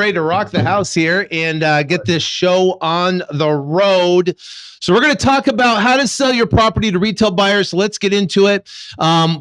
ready to rock the house here and get this show on the road. So we're going to talk about how to sell your property to retail buyers. So let's get into it.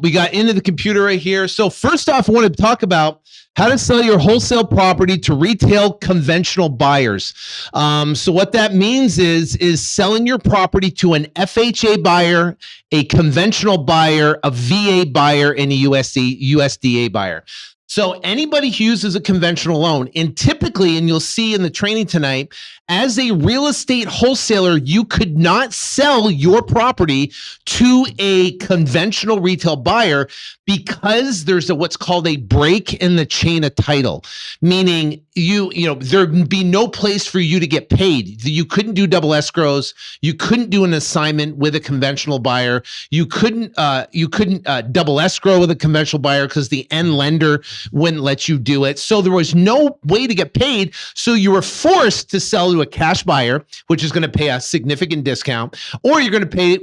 We got into the computer right here. So first off, I want to talk about how to sell your wholesale property to retail conventional buyers. So what that means is selling your property to an FHA buyer, a conventional buyer, a VA buyer, and a USDA buyer. So anybody who uses a conventional loan, and typically, and you'll see in the training tonight, as a real estate wholesaler, you could not sell your property to a conventional retail buyer because there's what's called a break in the chain of title, meaning there'd be no place for you to get paid. You couldn't do double escrows. You couldn't do an assignment with a conventional buyer. You couldn't double escrow with a conventional buyer because the end lender wouldn't let you do it. So there was no way to get paid. So you were forced to sell to a cash buyer, which is going to pay a significant discount, or you're going to pay,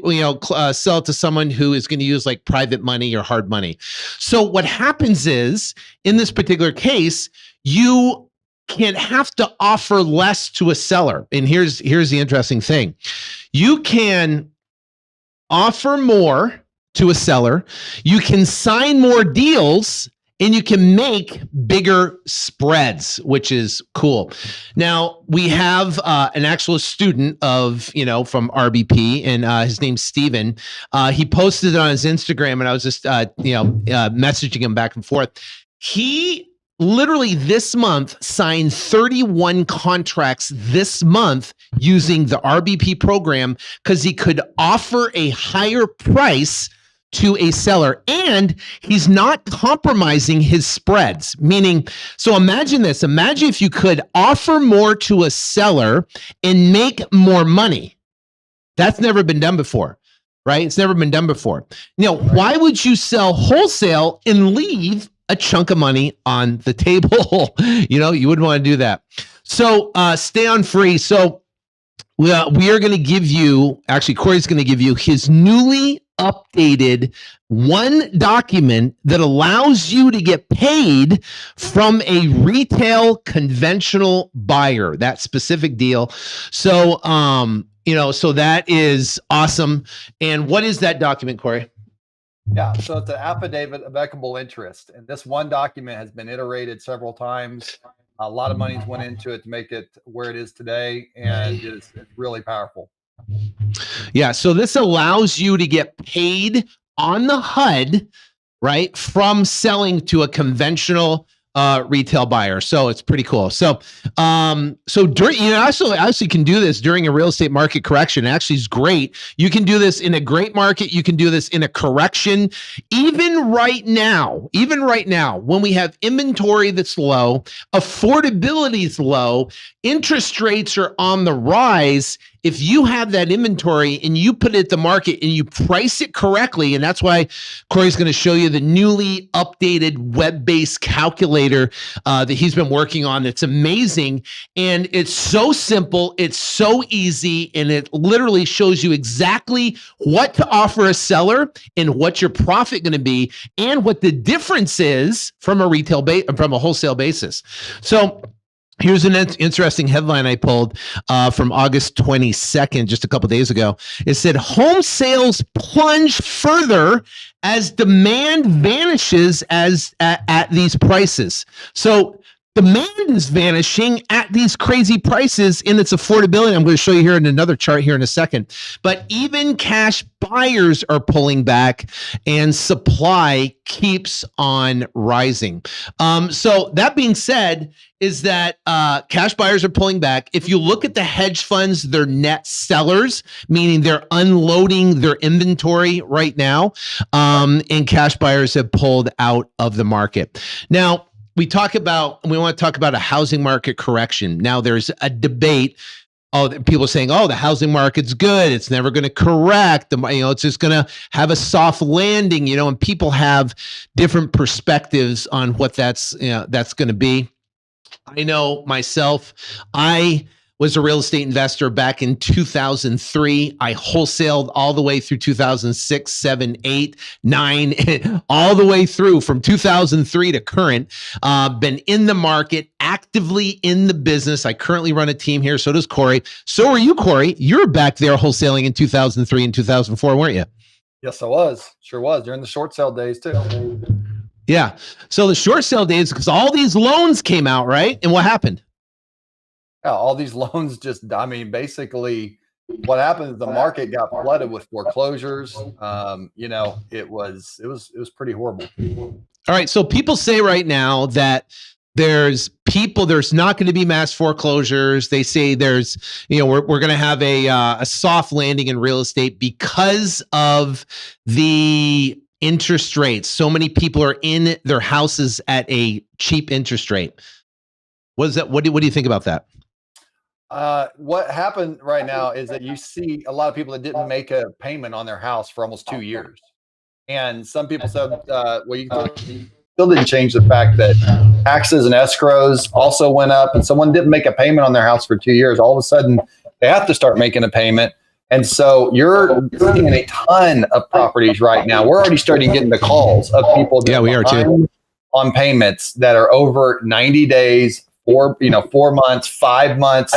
sell it to someone who is going to use like private money or hard money. So what happens is, in this particular case, you can have to offer less to a seller. And here's the interesting thing. You can offer more to a seller. You can sign more deals, and you can make bigger spreads, which is cool. Now, we have an actual student of, from RBP, and his name's Steven. He posted it on his Instagram, and I was just, messaging him back and forth. He literally this month signed 31 contracts this month using the RBP program because he could offer a higher price to a seller, and he's not compromising his spreads. Meaning, so imagine this. Imagine if you could offer more to a seller and make more money. That's never been done before, right? It's never been done before. Why would you sell wholesale and leave a chunk of money on the table? You wouldn't want to do that. So stay on free. So we are going to give you, actually, Corey's going to give you his newly updated one document that allows you to get paid from a retail conventional buyer, that specific deal. So, so that is awesome. And what is that document, Corey? Yeah, so it's an affidavit of equitable interest. And this one document has been iterated several times. A lot of money's went into it to make it where it is today, and it's really powerful. Yeah, so this allows you to get paid on the HUD, right, from selling to a conventional retail buyer. So it's pretty cool. So during, actually can do this during a real estate market correction. It actually is great. You can do this in a great market. You can do this in a correction. Even right now, when we have inventory that's low, affordability is low, interest rates are on the rise. If you have that inventory and you put it at the market and you price it correctly, and that's why Corey's going to show you the newly updated web-based calculator that he's been working on. It's amazing, and it's so simple, it's so easy, and it literally shows you exactly what to offer a seller and what your profit going to be, and what the difference is from a wholesale basis. So here's an interesting headline I pulled from August 22nd, just a couple days ago. It said, home sales plunge further as demand vanishes at these prices. So demand is vanishing at these crazy prices in its affordability. I'm going to show you here in another chart here in a second. But even cash buyers are pulling back, and supply keeps on rising. So that being said, is that cash buyers are pulling back. If you look at the hedge funds, they're net sellers, meaning they're unloading their inventory right now, and cash buyers have pulled out of the market. Now, we want to talk about a housing market correction. Now, there's a debate. People are saying, the housing market's good. It's never going to correct. It's just going to have a soft landing, and people have different perspectives on what that's going to be. I know myself, I was a real estate investor back in 2003. I wholesaled all the way through 2006, 7, 8, 9, all the way through from 2003 to current. Been in the market, actively in the business. I currently run a team here. So does Corey. So are you, Corey. You're back there wholesaling in 2003 and 2004, weren't you? Yes, I was. Sure was. During the short sale days too. Yeah. So the short sale days, because all these loans came out, right? And what happened? Yeah, all these loans just, I mean, basically what happened is the market got flooded with foreclosures. You know, it was pretty horrible. All right. So people say right now that there's not going to be mass foreclosures. They say there's, we're going to have a soft landing in real estate because of the interest rates. So many people are in their houses at a cheap interest rate. What is that? What do you think about that? What happened right now is that you see a lot of people that didn't make a payment on their house for almost 2 years. And some people said, well, you still didn't change the fact that taxes and escrows also went up, and someone didn't make a payment on their house for 2 years. All of a sudden, they have to start making a payment. And so you're seeing a ton of properties right now. We're already starting getting the calls of people that we are too, on payments that are over 90 days, 4 months, 5 months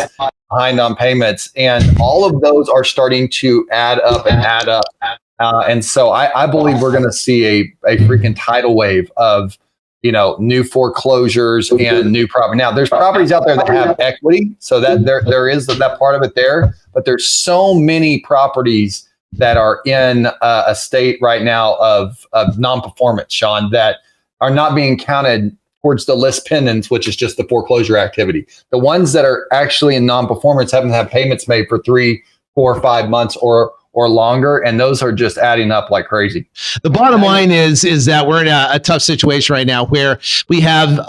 behind on payments. And all of those are starting to add up and add up. And so I believe we're going to see a freaking tidal wave of, new foreclosures and new property. Now, there's properties out there that have equity, so that there is that part of it there. But there's so many properties that are in a state right now of non-performance, Sean, that are not being counted towards the list pendants, which is just the foreclosure activity. The ones that are actually in non-performance haven't had payments made for 3, 4, 5 months or longer, and those are just adding up like crazy. The bottom line is that we're in a tough situation right now where we have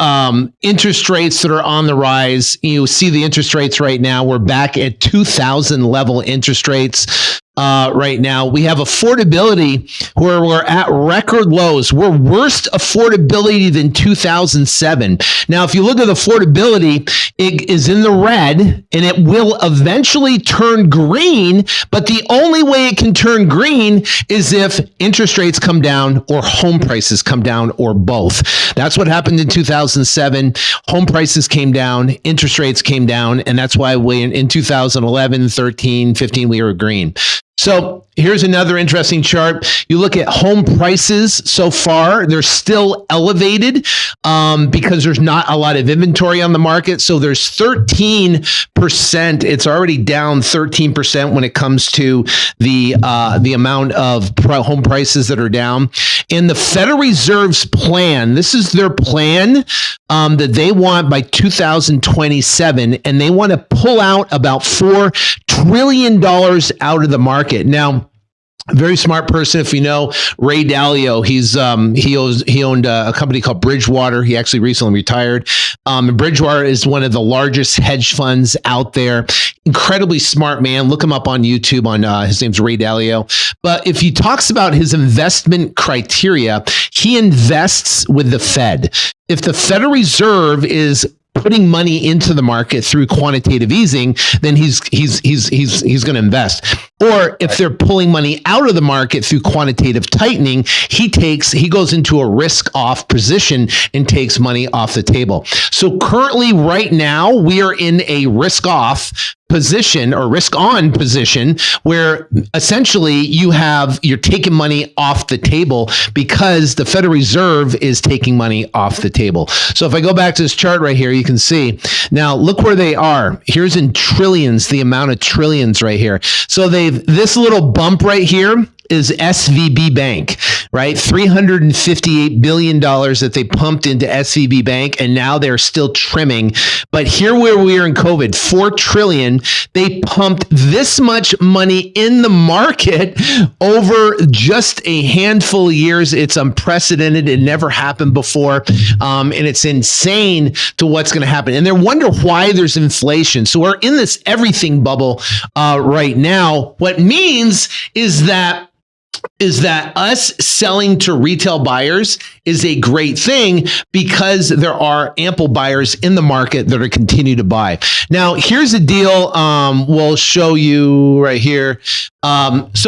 interest rates that are on the rise. You see the interest rates right now. We're back at 2000 level interest rates. Right now, we have affordability where we're at record lows. We're worst affordability than 2007. Now, if you look at affordability, it is in the red and it will eventually turn green. But the only way it can turn green is if interest rates come down or home prices come down or both. That's what happened in 2007. Home prices came down, interest rates came down, and that's why in 2011, 13, 15, we were green. So here's another interesting chart. You look at home prices so far, they're still elevated because there's not a lot of inventory on the market. So there's 13%. It's already down 13% when it comes to the amount of home prices that are down. And the Federal Reserve's plan, this is their plan that they want by 2027, and they want to pull out about $4 trillion out of the market. Now, a very smart person, if you know Ray Dalio, he owned a company called Bridgewater. He actually recently retired. Bridgewater is one of the largest hedge funds out there. Incredibly smart man. Look him up on YouTube. His name's Ray Dalio. But if he talks about his investment criteria, he invests with the Fed. If the Federal Reserve is putting money into the market through quantitative easing, then he's going to invest. Or if they're pulling money out of the market through quantitative tightening, he goes into a risk off position and takes money off the table. So currently, right now, we are in a risk off position or risk on position where essentially you're taking money off the table because the Federal Reserve is taking money off the table. So if I go back to this chart right here, you can see now look where they are. Here's in trillions, the amount of trillions right here. So this little bump right here is SVB Bank, right? $358 billion that they pumped into SVB Bank, and now they're still trimming. But here where we are in COVID, $4 trillion, they pumped this much money in the market over just a handful of years. It's unprecedented. It never happened before. And it's insane to what's going to happen. And they wonder why there's inflation. So we're in this everything bubble right now. What means is that is that us selling to retail buyers is a great thing because there are ample buyers in the market that are continue to buy. Now, here's a deal. We'll show you right here. This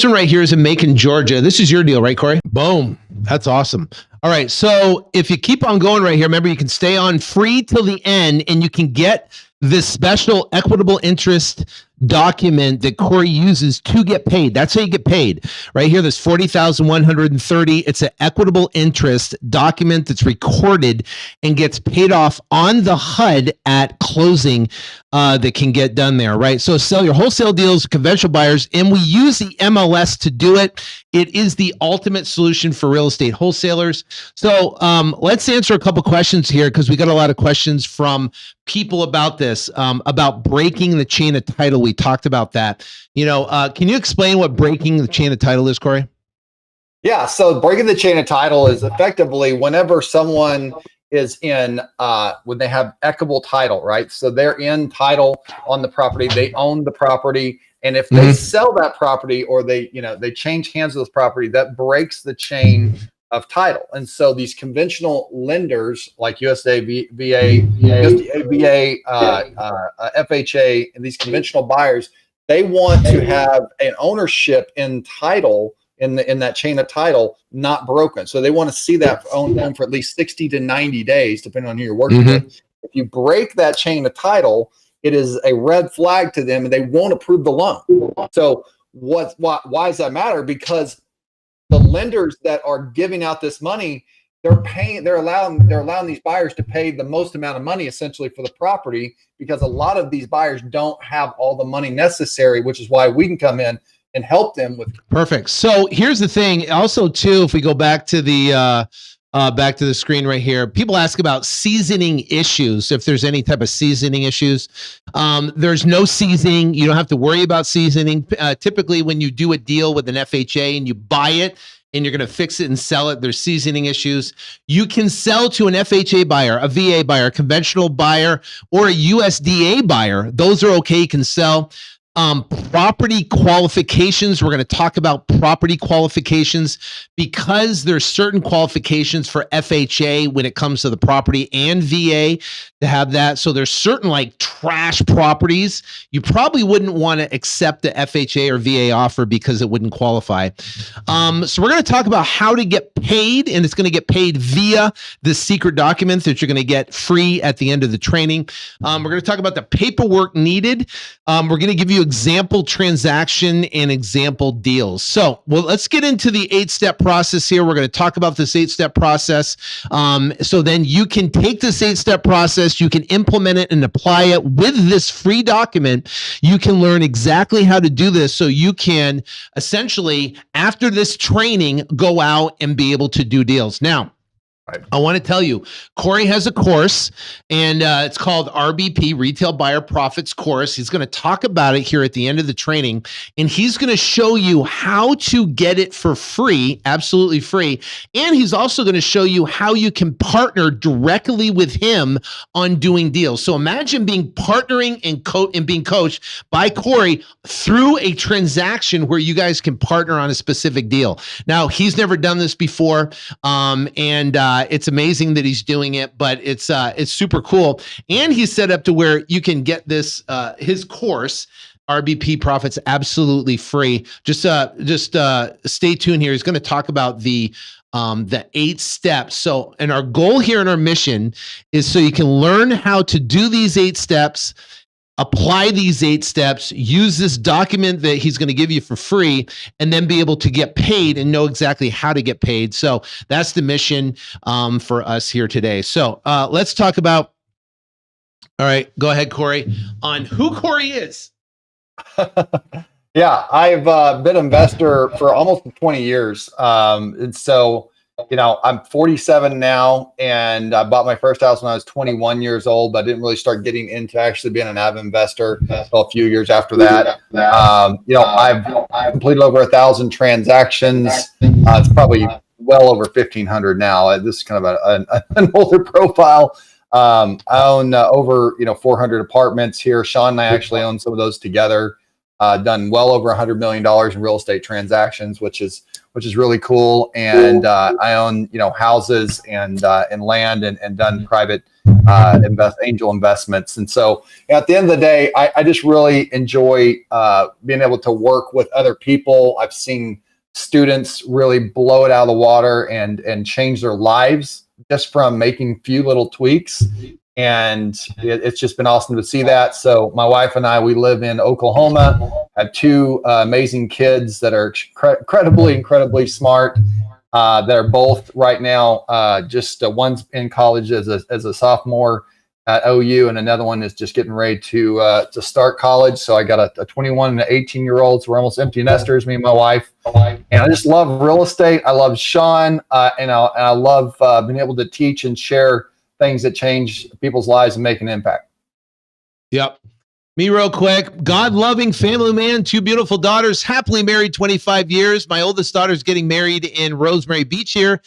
one right here is in Macon, Georgia. This is your deal, right, Corey? Boom. That's awesome. All right. So if you keep on going right here, remember you can stay on free till the end and you can get this special equitable interest document that Corey uses to get paid. That's how you get paid. Right here, this 40,130. It's an equitable interest document that's recorded and gets paid off on the HUD at closing that can get done there, right? So sell your wholesale deals, conventional buyers, and we use the MLS to do it. It is the ultimate solution for real estate wholesalers. So let's answer a couple questions here because we got a lot of questions from people about this, about breaking the chain of title. We talked about that. Can you explain what breaking the chain of title is, Corey? Yeah. So breaking the chain of title is effectively whenever someone is in, when they have equitable title, right? So they're in title on the property, they own the property. And if they sell that property or they change hands of this property, that breaks the chain of title. And so these conventional lenders like USDA, VA, FHA, and these conventional buyers, they want to have an ownership in title in that chain of title not broken. So they want to see that owned for at least 60 to 90 days, depending on who you're working with. If you break that chain of title, it is a red flag to them and they won't approve the loan. So why does that matter? Because the lenders that are giving out this money, they're allowing these buyers to pay the most amount of money essentially for the property, because a lot of these buyers don't have all the money necessary, which is why we can come in and help them with. Perfect. So here's the thing. Also, too, if we go back to the screen right here, people ask about seasoning issues. If there's any type of seasoning issues, there's no seasoning. You don't have to worry about seasoning. Typically, when you do a deal with an FHA and you buy it and you're going to fix it and sell it, there's seasoning issues. You can sell to an FHA buyer, a VA buyer, a conventional buyer, or a USDA buyer. Those are okay. You can sell. Property qualifications. We're going to talk about property qualifications because there's certain qualifications for FHA when it comes to the property and VA to have that. So there's certain like trash properties you probably wouldn't want to accept the FHA or VA offer because it wouldn't qualify. So we're going to talk about how to get paid, and it's going to get paid via the secret document that you're going to get free at the end of the training. We're going to talk about the paperwork needed. We're going to give you example transaction and example deals. So, let's get into the 8-step process here. We're going to talk about this 8-step process. So then you can take this 8-step process, you can implement it and apply it with this free document. You can learn exactly how to do this so you can essentially, after this training, go out and be able to do deals. Now, I want to tell you, Corey has a course, and it's called RBP, Retail Buyer Profits Course. He's going to talk about it here at the end of the training, and he's going to show you how to get it for free, absolutely free. And he's also going to show you how you can partner directly with him on doing deals. So imagine partnering and being coached by Corey through a transaction where you guys can partner on a specific deal. Now, he's never done this before, it's amazing that he's doing it, but it's super cool. And he's set up to where you can get this his course, RBP Profits, absolutely free. Just stay tuned here. He's going to talk about the 8 steps. So, and our goal here and our mission is so you can learn how to do these 8 steps, apply these 8 steps, use this document that he's going to give you for free, and then be able to get paid and know exactly how to get paid. So that's the mission for us here today. So let's talk about, all right, go ahead, Corey, on who Corey is. Yeah, I've been an investor for almost 20 years. And so, I'm 47 now, and I bought my first house when I was 21 years old, but I didn't really start getting into actually being an avid investor until a few years after that. I've completed over 1,000 transactions. It's probably well over 1,500 now. This is kind of an older profile. I own over 400 apartments here. Sean and I actually own some of those together. done well over $100 million in real estate transactions, which is really cool. And I own, houses and land and done private angel investments. And so at the end of the day, I just really enjoy being able to work with other people. I've seen students really blow it out of the water and change their lives just from making few little tweaks. And it's just been awesome to see that. So my wife and I, we live in Oklahoma, have two amazing kids that are incredibly smart, that are both right now, just one's in college as a sophomore at OU, and another one is just getting ready to start college. So I got a 21 and an 18-year-old. So we're almost empty nesters, me and my wife. And I just love real estate. I love Sean, and I love being able to teach and share things that change people's lives and make an impact. Yep. Me real quick. God-loving family man, two beautiful daughters, happily married 25 years. My oldest daughter's getting married in Rosemary Beach here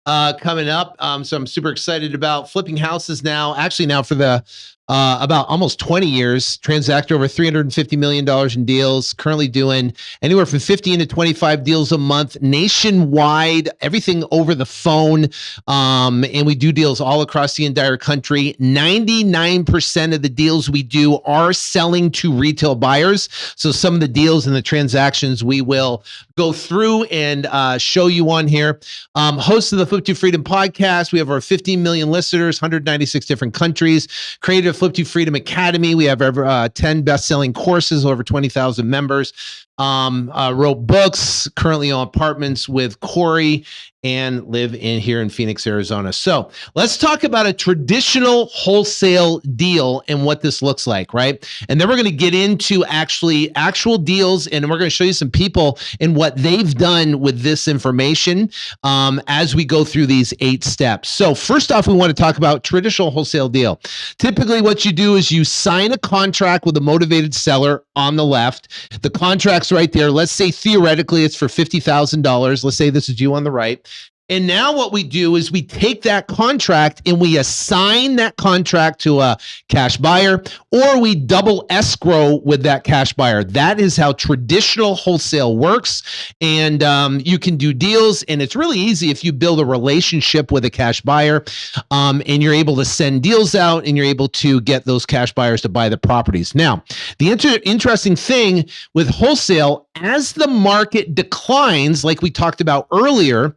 coming up. So I'm super excited about flipping houses now. Actually now for the about almost 20 years, transact over $350 million in deals, currently doing anywhere from 15 to 25 deals a month nationwide, everything over the phone. And we do deals all across the entire country. 99% of the deals we do are selling to retail buyers. So some of the deals and the transactions we will go through and show you on here. Host of the Flip to Freedom podcast. We have over 15 million listeners, 196 different countries. Created a Flip to Freedom Academy. We have over 10 best-selling courses, over 20,000 members. Wrote books, currently own apartments with Corey, and live here in Phoenix, Arizona. So let's talk about a traditional wholesale deal and what this looks like, right? And then we're going to get into actual deals, and we're going to show you some people and what they've done with this information as we go through these 8 steps. So first off, we want to talk about traditional wholesale deal. Typically what you do is you sign a contract with a motivated seller on the left. The contract's right there. Let's say theoretically it's for $50,000. Let's say this is you on the right. And now what we do is we take that contract and we assign that contract to a cash buyer, or we double escrow with that cash buyer. That is how traditional wholesale works. And you can do deals, and it's really easy if you build a relationship with a cash buyer, and you're able to send deals out and you're able to get those cash buyers to buy the properties. Now, the interesting thing with wholesale, as the market declines, like we talked about earlier,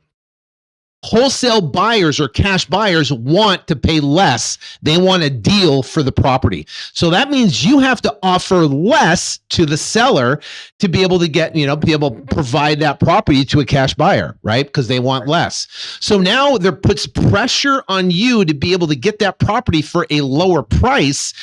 wholesale buyers or cash buyers want to pay less. They want a deal for the property. So that means you have to offer less to the seller to be able to get, be able to provide that property to a cash buyer, right? Because they want less. So now there puts pressure on you to be able to get that property for a lower price,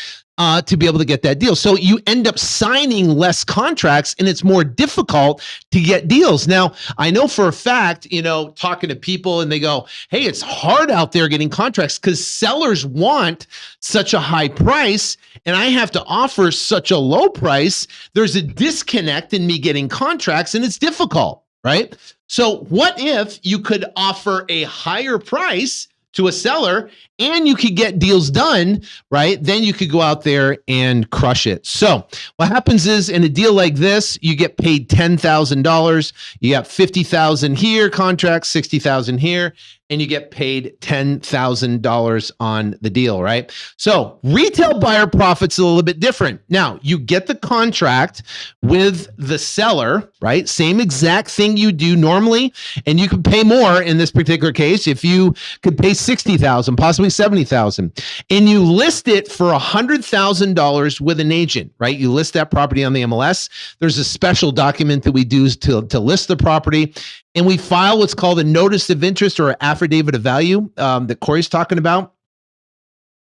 to be able to get that deal. So you end up signing less contracts, and it's more difficult to get deals. Now, I know for a fact, talking to people, and they go, hey, it's hard out there getting contracts because sellers want such a high price and I have to offer such a low price. There's a disconnect in me getting contracts, and it's difficult, right? So what if you could offer a higher price to a seller and you could get deals done, right? Then you could go out there and crush it. So what happens is, in a deal like this, you get paid $10,000. You got $50,000 here, contract, $60,000 here, and you get paid $10,000 on the deal, right? So retail buyer profit's a little bit different. Now, you get the contract with the seller, right? Same exact thing you do normally, and you can pay more in this particular case if you could pay $60,000, possibly $70,000, and you list it for $100,000 with an agent, right? You list that property on the MLS. There's a special document that we do to list the property, and we file what's called a notice of interest or affidavit of value that Corey's talking about.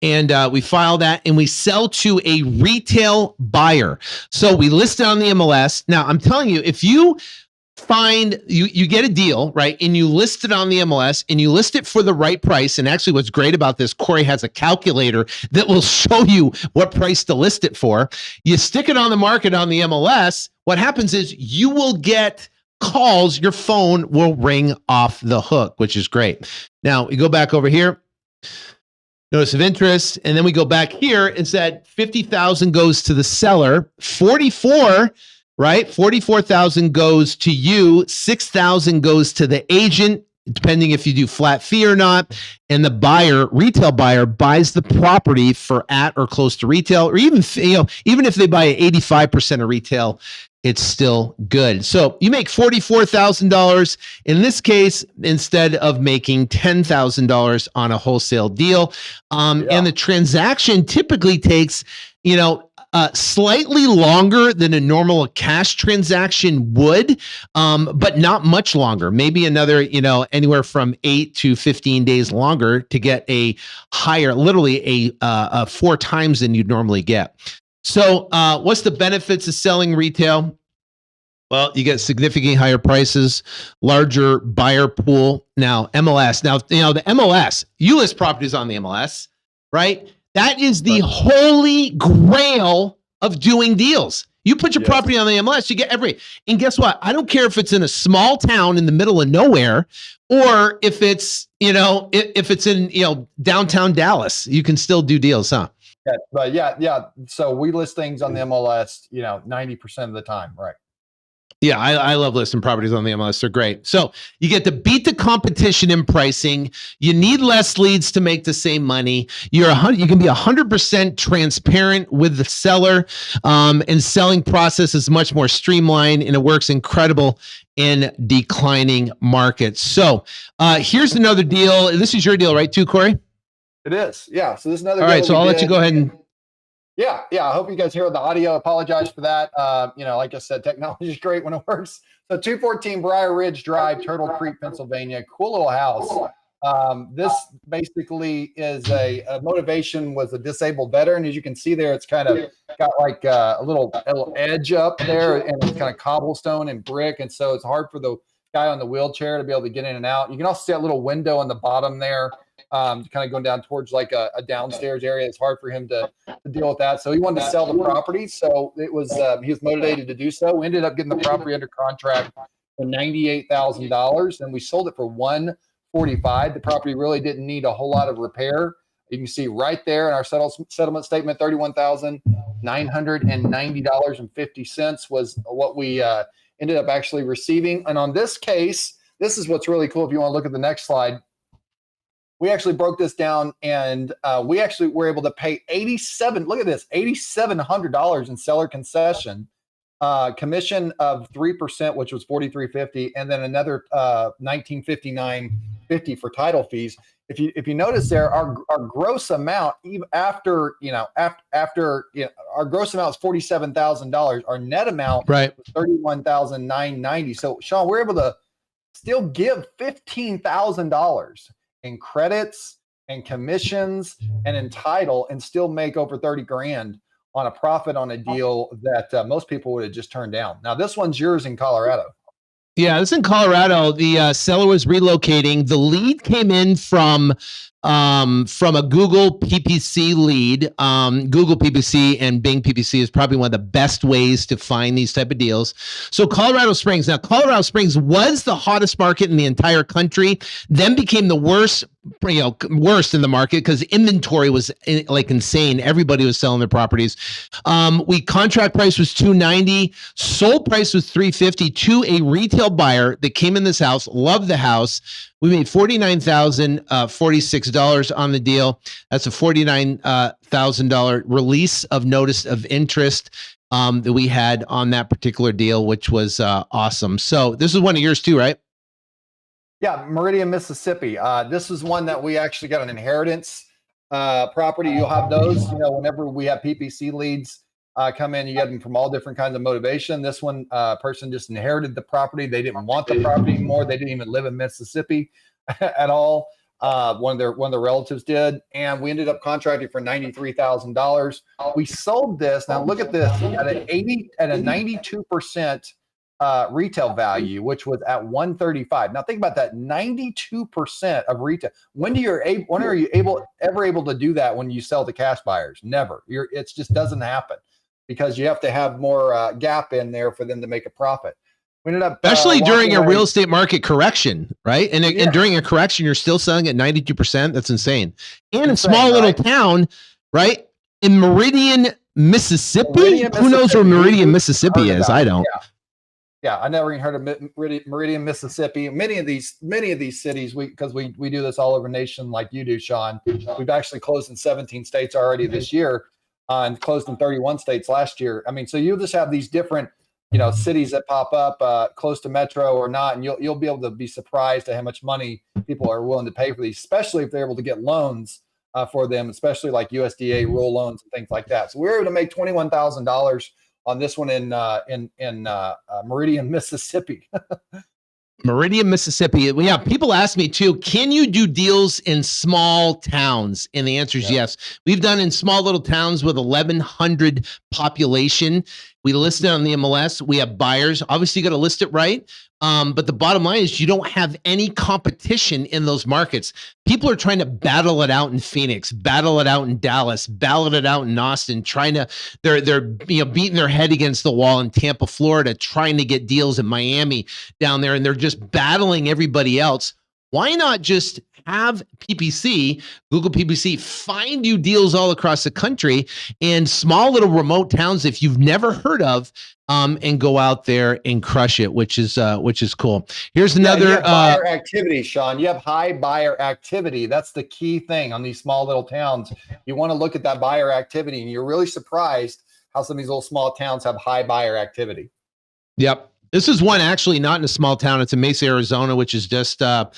And we file that and we sell to a retail buyer. So we list it on the MLS. Now, I'm telling you, if you find you get a deal, right, and you list it on the MLS and you list it for the right price, and actually what's great about this, Corey has a calculator that will show you what price to list it for. You stick it on the market on the MLS, what happens is you will get calls, your phone will ring off the hook, which is great. Now we go back over here, notice of interest, and then we go back here and said 50,000 goes to the seller, 44 right? 44,000 goes to you, 6,000 goes to the agent, depending if you do flat fee or not. And the buyer, retail buyer, buys the property for at or close to retail, or even, even if they buy 85% of retail, it's still good. So you make $44,000 in this case, instead of making $10,000 on a wholesale deal. And the transaction typically takes, slightly longer than a normal cash transaction would, but not much longer. Maybe another, anywhere from 8 to 15 days longer to get a higher, literally a 4 times than you'd normally get. So what's the benefits of selling retail? Well, you get significantly higher prices, larger buyer pool. Now, MLS. Now, the MLS, you list properties on the MLS, right? That is the holy grail of doing deals. You put your property on the MLS, you get and guess what? I don't care if it's in a small town in the middle of nowhere, or if it's, if it's in, downtown Dallas, you can still do deals, huh? Yeah, but yeah. So we list things on the MLS, 90% of the time, right? Yeah, I love listing properties on the MLS. They're great. So you get to beat the competition in pricing. You need less leads to make the same money. You can be 100% transparent with the seller, and selling process is much more streamlined, and it works incredible in declining markets. So here's another deal. This is your deal, right, too, Corey? It is. Yeah. So this is another. All right. So I'll let you go ahead and. Yeah. I hope you guys hear the audio. Apologize for that. Like I said, technology is great when it works. So 214 Briar Ridge Drive, Turtle Creek, Pennsylvania. Cool little house. This basically is a motivation was a disabled veteran. As you can see there, it's kind of got like a little edge up there, and it's kind of cobblestone and brick. And so it's hard for the guy on the wheelchair to be able to get in and out. You can also see that little window on the bottom there. Kind of going down towards like a downstairs area. It's hard for him to deal with that. So he wanted to sell the property. So it was he was motivated to do so. We ended up getting the property under contract for $98,000, and we sold it for $145,000. The property really didn't need a whole lot of repair. You can see right there in our settlement statement, $31,990.50 was what we ended up actually receiving. And on this case, this is what's really cool. If you want to look at the next slide. We actually broke this down, and we actually were able to pay $8,700 in seller concession, commission of 3%, which was $4,350, and then another $1,959.50 for title fees. If you notice there, our gross amount, even after our gross amount is $47,000. Our net amount was $31,990. So Sean, we're able to still give $15,000 in credits and commissions and in title, and still make over 30 grand on a profit on a deal that most people would have just turned down. Now, this one's yours in Colorado. Yeah, this is in Colorado. The seller was relocating. The lead came in from a Google PPC lead. Google PPC and Bing PPC is probably one of the best ways to find these type of deals. So Colorado Springs. Now, Colorado Springs was the hottest market in the entire country, then became the worst in the market because inventory was like insane. Everybody was selling their properties. Contract price was $290. Sold price was $350 to a retail buyer that came in this house, loved the house. We made $49,046 on the deal. That's a $49,000 release of notice of interest that we had on that particular deal, which was awesome. So this is one of yours too, right? Yeah, Meridian, Mississippi. This is one that we actually got an inheritance property. You'll have those, whenever we have PPC leads come in, you get them from all different kinds of motivation. This one person just inherited the property. They didn't want the property anymore. They didn't even live in Mississippi at all. One of their relatives did, and we ended up contracting for $93,000. We sold this. Now look at this at a 92% retail value, which was at $135,000. Now think about that, 92% of retail. When are you ever able to do that when you sell to cash buyers? Never. It just doesn't happen, because you have to have more gap in there for them to make a profit. We ended up especially during a real estate market correction, right? And during a correction, you're still selling at 92%. That's insane. And in a small little town, right? In Meridian, Mississippi? Meridian, Who knows where Mississippi. Meridian, Who's Mississippi heard is? about I it? don't. Yeah, I never even heard of Meridian, Mississippi. Many of these cities, because we do this all over the nation like you do, Sean. We've actually closed in 17 states already this year, and closed in 31 states last year. I mean, so you just have these different, cities that pop up close to metro or not, and you'll be able to be surprised at how much money people are willing to pay for these, especially if they're able to get loans for them, especially like USDA rural loans and things like that. So we're able to make $21,000 on this one in Meridian, Mississippi. Meridian, Mississippi. Yeah, people ask me too, can you do deals in small towns? And the answer is yes. We've done in small little towns with 1,100 population. We list it on the MLS. We have buyers. Obviously, you got to list it right. But the bottom line is you don't have any competition in those markets. People are trying to battle it out in Phoenix, battle it out in Dallas, battle it out in Austin, they're beating their head against the wall in Tampa, Florida, trying to get deals in Miami down there, and they're just battling everybody else. Why not just have PPC, Google PPC, find you deals all across the country in small little remote towns if you've never heard of, and go out there and crush it, which is cool. Here's another buyer activity, Sean. You have high buyer activity. That's the key thing on these small little towns. You want to look at that buyer activity, and you're really surprised how some of these little small towns have high buyer activity. Yep. This is one actually not in a small town. It's in Mesa, Arizona, which is just a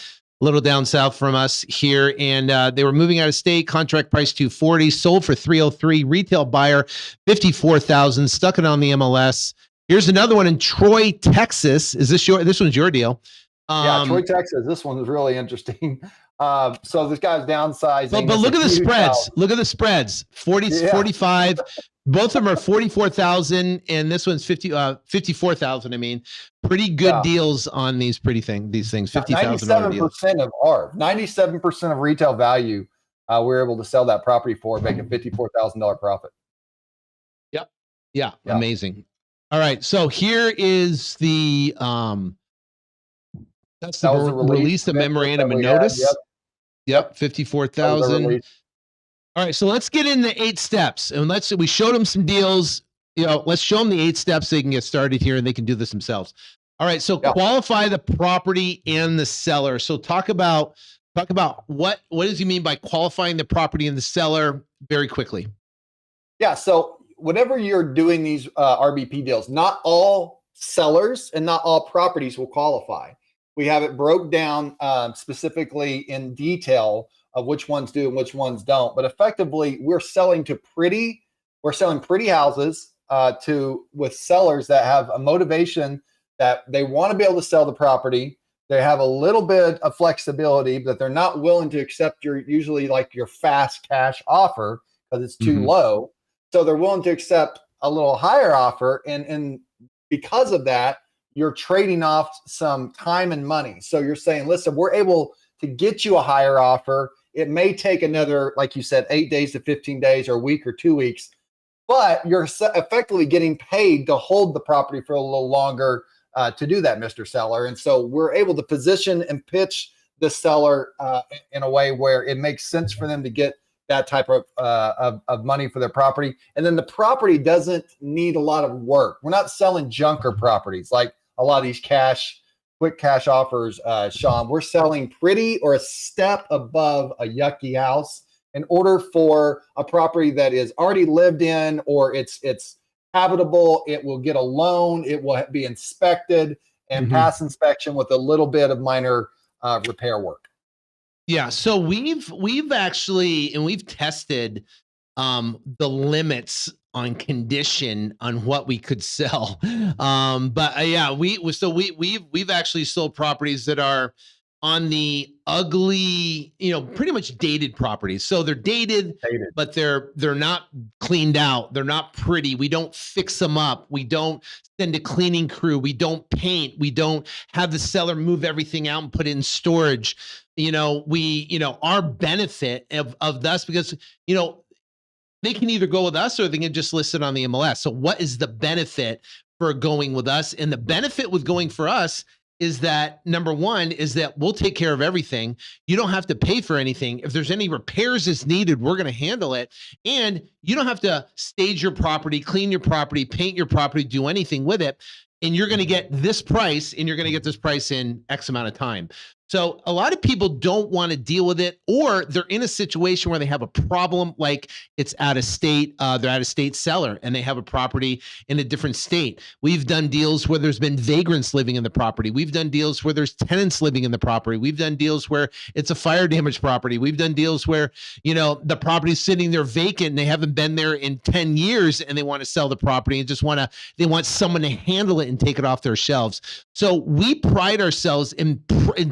little down south from us here. And they were moving out of state. Contract price $240, sold for $303. Retail buyer $54,000. Stuck it on the MLS. Here's another one in Troy, Texas. This one's your deal? Yeah, Troy, Texas. This one is really interesting. So this guy's downsizing. But look at the spreads. House. Look at the spreads. 45. Both of them are 44,000, and this one's 54,000. I mean, pretty good deals on these things. 50,000. 97% of ARV, 97% of retail value, we're able to sell that property for, making $54,000 profit. Yep. Yeah. Amazing. All right. So here is the that's the release of memorandum of notice. Yep. 54,000. All right, so let's get into 8 steps, and we showed them some deals. Let's show them the 8 steps so they can get started here, and they can do this themselves. All right, so qualify the property and the seller. So talk about what does he mean by qualifying the property and the seller very quickly. Yeah, so whenever you're doing these RBP deals, not all sellers and not all properties will qualify. We have it broke down specifically in detail of which ones do and which ones don't. But effectively, we're selling pretty houses with sellers that have a motivation that they want to be able to sell the property. They have a little bit of flexibility, but they're not willing to accept your fast cash offer because it's too low. So they're willing to accept a little higher offer. And because of that, you're trading off some time and money. So you're saying, listen, we're able to get you a higher offer. It may take another, like you said, 8 days to 15 days or a week or 2 weeks, but you're effectively getting paid to hold the property for a little longer to do that, Mr. Seller. And so we're able to position and pitch the seller in a way where it makes sense for them to get that type of money for their property. And then the property doesn't need a lot of work. We're not selling junker properties like a lot of these quick cash offers, Sean. We're selling pretty or a step above a yucky house in order for a property that is already lived in, or it's habitable. It will get a loan. It will be inspected and pass inspection with a little bit of minor repair work. Yeah. So we've actually, and we've tested the limits on condition on what we could sell. We've actually sold properties that are on the ugly, pretty much dated properties. So they're dated. But they're not cleaned out. They're not pretty. We don't fix them up. We don't send a cleaning crew. We don't paint. We don't have the seller move everything out and put it in storage. Our benefit of this, because, they can either go with us or they can just list it on the MLS. So what is the benefit for going with us? And the benefit with going for us is that number one is that we'll take care of everything. You don't have to pay for anything. If there's any repairs that's needed, we're going to handle it. And you don't have to stage your property, clean your property, paint your property, do anything with it. And you're going to get this price, and you're going to get this price in X amount of time. So a lot of people don't want to deal with it, or they're in a situation where they have a problem, like it's out of state, they're out of state seller, and they have a property in a different state. We've done deals where there's been vagrants living in the property. We've done deals where there's tenants living in the property. We've done deals where it's a fire damaged property. We've done deals where, you know, the property's sitting there vacant and they haven't been there in 10 years and they want to sell the property and they want someone to handle it and take it off their shelves. So we pride ourselves in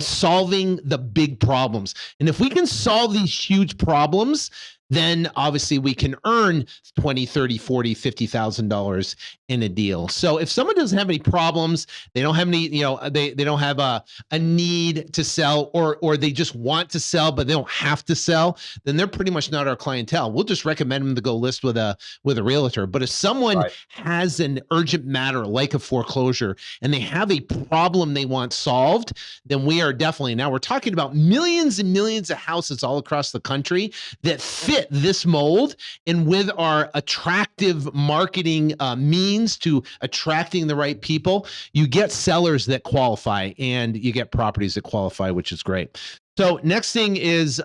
solving the big problems. And if we can solve these huge problems, then obviously we can earn $20, $30, $40, $50,000 in a deal. So if someone doesn't have any problems, they don't have any, you know, they don't have a need to sell, or they just want to sell, but they don't have to sell, then they're pretty much not our clientele. We'll just recommend them to go list with a realtor. But if someone has an urgent matter like a foreclosure and they have a problem they want solved, then we are definitely, now we're talking about millions and millions of houses all across the country that fit this mold, and with our attractive marketing means to attracting the right people, you get sellers that qualify and you get properties that qualify, which is great. So next thing is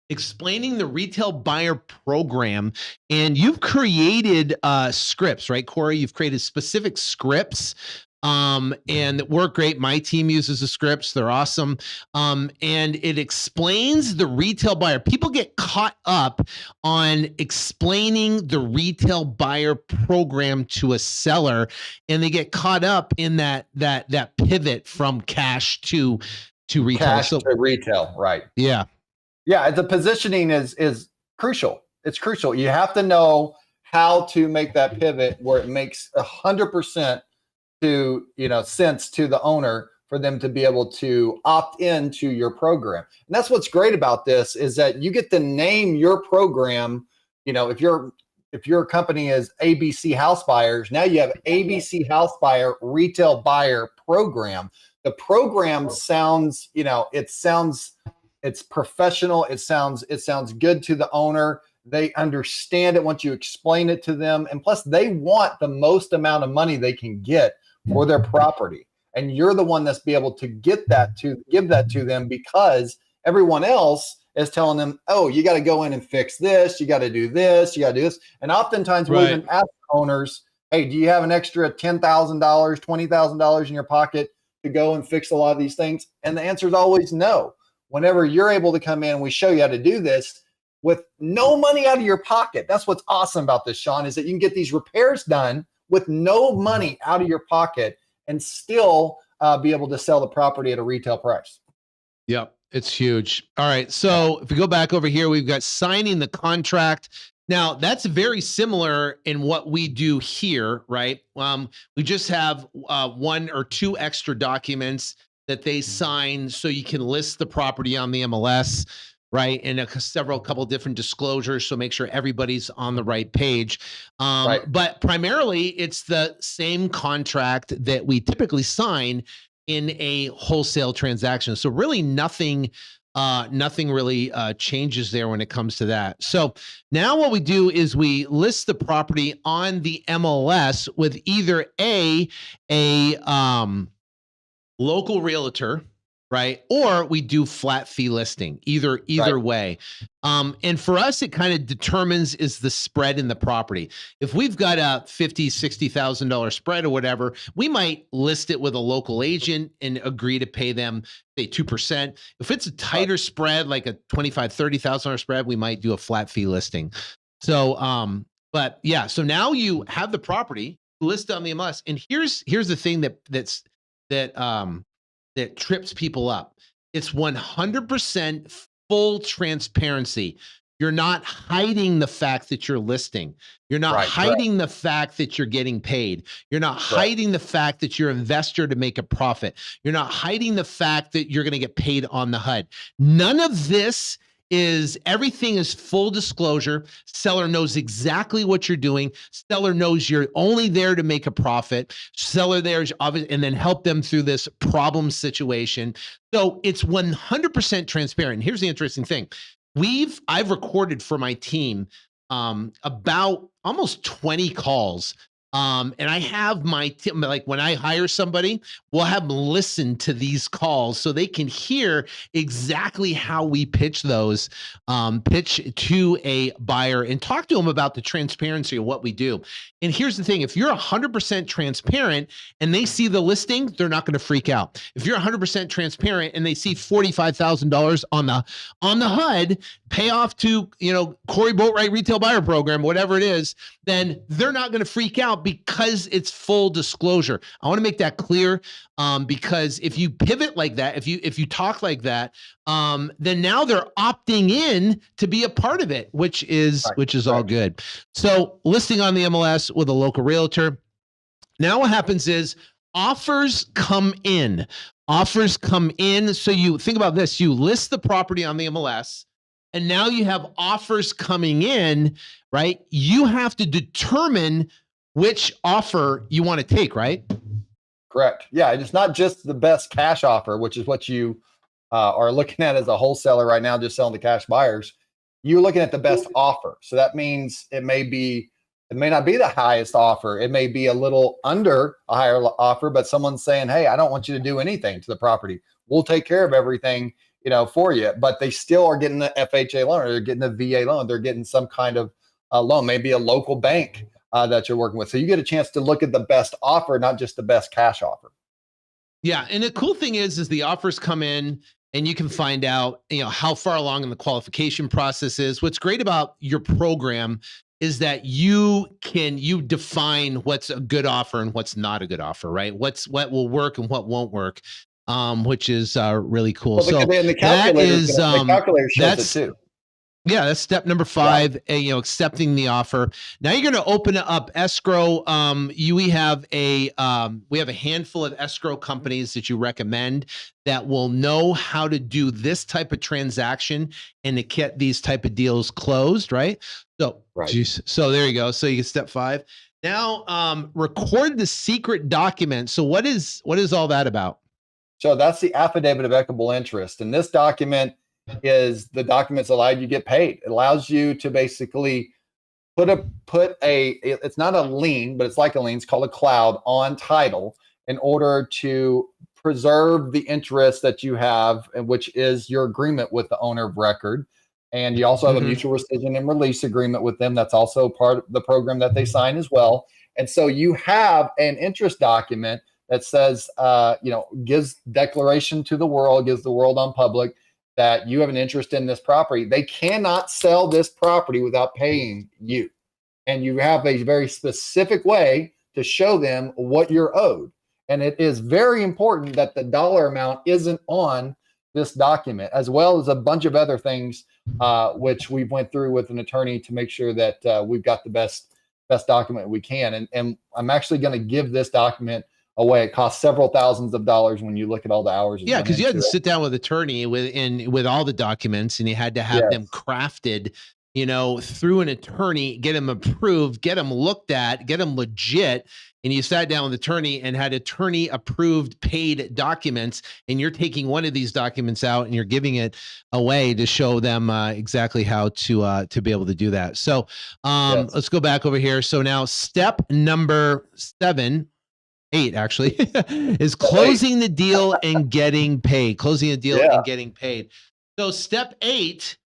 explaining the retail buyer program. And you've created scripts, right, Corey? You've created specific scripts and that work great. My team uses the scripts. They're awesome. And it explains the retail buyer. People get caught up on explaining the retail buyer program to a seller, and they get caught up in that pivot from cash to retail. Cash to retail, right. Yeah. Yeah, the positioning is crucial. It's crucial. You have to know how to make that pivot where it makes 100% to, you know, sense to the owner for them to be able to opt into your program. And that's what's great about this, is that you get to name your program. You know, if your company is ABC House Buyers, now you have ABC House Buyer Retail Buyer Program. The program sounds, you know, it's professional. It sounds good to the owner. They understand it once you explain it to them. And plus, they want the most amount of money they can get for their property. And you're the one that's be able to give that to them, because everyone else is telling them, oh, you got to go in and fix this. You got to do this. You got to do this. And oftentimes we'll even ask owners, hey, do you have an extra $10,000, $20,000 in your pocket to go and fix a lot of these things? And the answer is always no. Whenever you're able to come in and we show you how to do this with no money out of your pocket. That's what's awesome about this, Sean, is that you can get these repairs done with no money out of your pocket and still be able to sell the property at a retail price. Yep, it's huge. All right, so if we go back over here, we've got signing the contract. Now, that's very similar in what we do here, right? We just have one or two extra documents that they sign so you can list the property on the MLS, right? And a couple different disclosures, so make sure everybody's on the right page. But primarily, it's the same contract that we typically sign in a wholesale transaction. So really nothing really changes there when it comes to that. So now what we do is we list the property on the MLS with either a local realtor, right? Or we do flat fee listing, either way. And for us, it kind of determines is the spread in the property. If we've got a $50,000, $60,000 spread or whatever, we might list it with a local agent and agree to pay them, say, 2%. If it's a tighter spread, like a $25,000, $30,000 spread, we might do a flat fee listing. So, but yeah, so now you have the property listed on the MLS. And here's the thing that trips people up. It's 100% full transparency. You're not hiding the fact that you're listing. You're not hiding the fact that you're getting paid. You're not hiding the fact that you're an investor to make a profit. You're not hiding the fact that you're going to get paid on the HUD. None of this is everything is full disclosure. Seller knows exactly what you're doing. Seller knows you're only there to make a profit. Seller there is obvious, and then help them through this problem situation. So it's 100% transparent. Here's the interesting thing. I've recorded for my team about almost 20 calls. And I have my team, like when I hire somebody, we'll have them listen to these calls so they can hear exactly how we pitch those, pitch to a buyer and talk to them about the transparency of what we do. And here's the thing, if you're 100% transparent and they see the listing, they're not going to freak out. If you're 100% transparent and they see $45,000 on the HUD, pay off to, Corey Boatwright Retail Buyer Program, whatever it is, then they're not going to freak out because it's full disclosure. I want to make that clear, because if you pivot like that, if you talk like that, then now they're opting in to be a part of it, which is all good. So listing on the MLS with a local realtor. Now what happens is offers come in. So you think about this, you list the property on the MLS, and now you have offers coming in, right? You have to determine which offer you want to take, right? Correct. Yeah, it's not just the best cash offer, which is what you are looking at as a wholesaler right now, just selling to cash buyers. You're looking at the best offer. So that means it may not be the highest offer. It may be a little under a higher offer, but someone's saying, hey, I don't want you to do anything to the property. We'll take care of everything, for you. But they still are getting the FHA loan, or they're getting the VA loan. They're getting some kind of loan, maybe a local bank that you're working with. So you get a chance to look at the best offer, not just the best cash offer. Yeah. And the cool thing is the offers come in and you can find out, how far along in the qualification process is. What's great about your program is that you define what's a good offer and what's not a good offer, right? What will work and what won't work, which is really cool. Well, so the calculator shows it too. Yeah, that's step number 5, accepting the offer. Now you're going to open up escrow. We have a handful of escrow companies that you recommend that will know how to do this type of transaction and to get these type of deals closed, right? So, so there you go. So you get step 5. Now, record the secret document. So what is all that about? So that's the affidavit of equitable interest. And this document is the documents allow you to get paid. It allows you to basically it's not a lien, but it's like a lien. It's called a cloud on title in order to preserve the interest that you have, which is your agreement with the owner of record. And you also have a mutual rescission and release agreement with them. That's also part of the program that they sign as well. And so you have an interest document that says, gives declaration to the world, gives the world on public that you have an interest in this property. They cannot sell this property without paying you. And you have a very specific way to show them what you're owed. And it is very important that the dollar amount isn't on this document, as well as a bunch of other things, which we went through with an attorney to make sure that we've got the best document we can. And I'm actually going to give this document away. It costs several thousands of dollars when you look at all the hours. Yeah, because you had to sit down with an attorney with all the documents, and you had to have them crafted, through an attorney, get them approved, get them looked at, get them legit. And you sat down with an attorney and had attorney approved paid documents, and you're taking one of these documents out and you're giving it away to show them exactly how to be able to do that. So let's go back over here. So now step number 8 actually is closing the deal and getting paid. So step 8,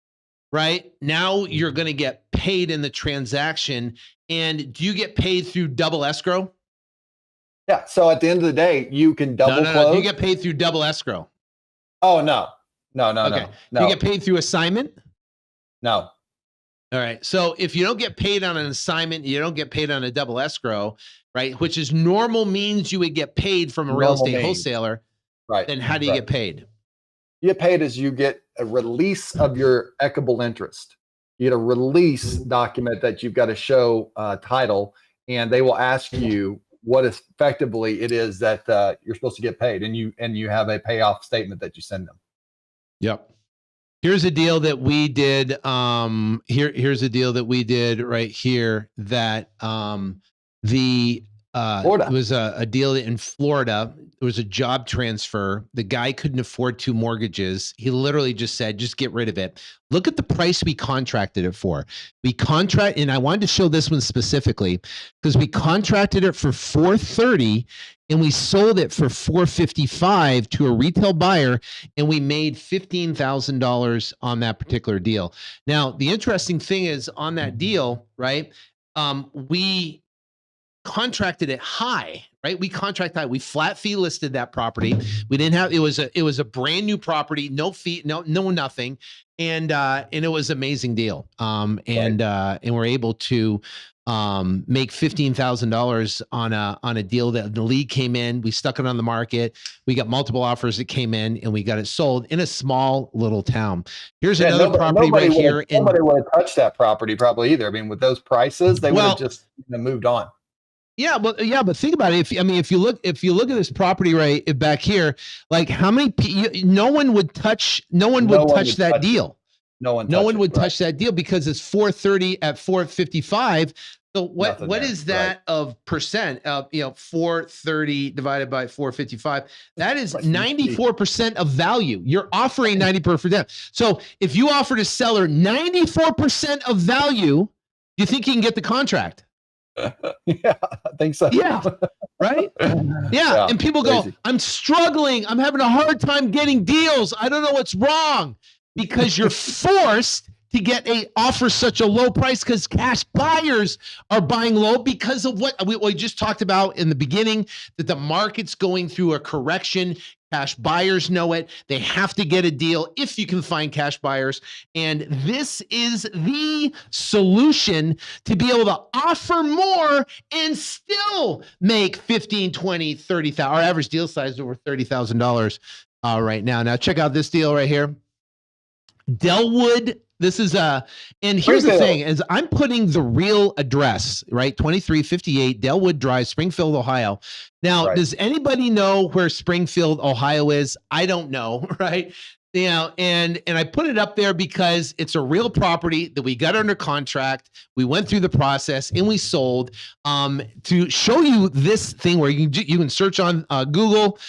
right? Now you're going to get paid in the transaction. And do you get paid through double escrow? Yeah. So at the end of the day, you can double close. No. You get paid through double escrow. Oh, no. Okay. No. You get paid through assignment? No. All right. So if you don't get paid on an assignment, you don't get paid on a double escrow, right? Which is normal means you would get paid from a real estate wholesaler. Right. Then how do you get paid? You get paid as you get a release of your equitable interest. You get a release document that you've got to show title, and they will ask you what effectively it is that you're supposed to get paid, and you have a payoff statement that you send them. Yep. Here's a deal that we did. Here's a deal that we did right here. That it was a deal in Florida. It was a job transfer. The guy couldn't afford 2 mortgages. He literally just said, "Just get rid of it." Look at the price we contracted it for. And I wanted to show this one specifically because we contracted it for $430. And we sold it for $455 to a retail buyer, and we made $15,000 on that particular deal. Now, the interesting thing is on that deal, right? We contracted it high, right? We contract high. We flat fee listed that property. We didn't have it was a brand new property, no fee, no nothing, and it was an amazing deal. And we're able to make $15,000 on a deal that the lead came in. We stuck it on the market. We got multiple offers that came in, and we got it sold in a small little town. Here's another property right here. Nobody would have touched that property probably either. I mean, with those prices, they would have just moved on. Yeah, but think about it. If you look at this property right back here, like how many no one would touch that deal. No one would touch that deal because it's 430 at 455. So what is that of percent of 430 divided by 455? That is 94% of value. You're offering 90%. So if you offer to seller 94% of value, do you think you can get the contract? Yeah, I think so. Yeah, right? Yeah. And people go, "I'm struggling. I'm having a hard time getting deals. I don't know what's wrong." Because you're forced to get offer such a low price because cash buyers are buying low because of what we just talked about in the beginning, that the market's going through a correction. Cash buyers know it. They have to get a deal if you can find cash buyers. And this is the solution to be able to offer more and still make 15, 20, 30,000. Our average deal size is over $30,000 right now. Now check out this deal right here. Delwood. This is and here's the thing is I'm putting the real address, right? 2358 Delwood Drive, Springfield, Ohio. Now, does anybody know where Springfield, Ohio is? I don't know, right? And I put it up there because it's a real property that we got under contract. We went through the process and we sold. To show you this thing where you can search on Google,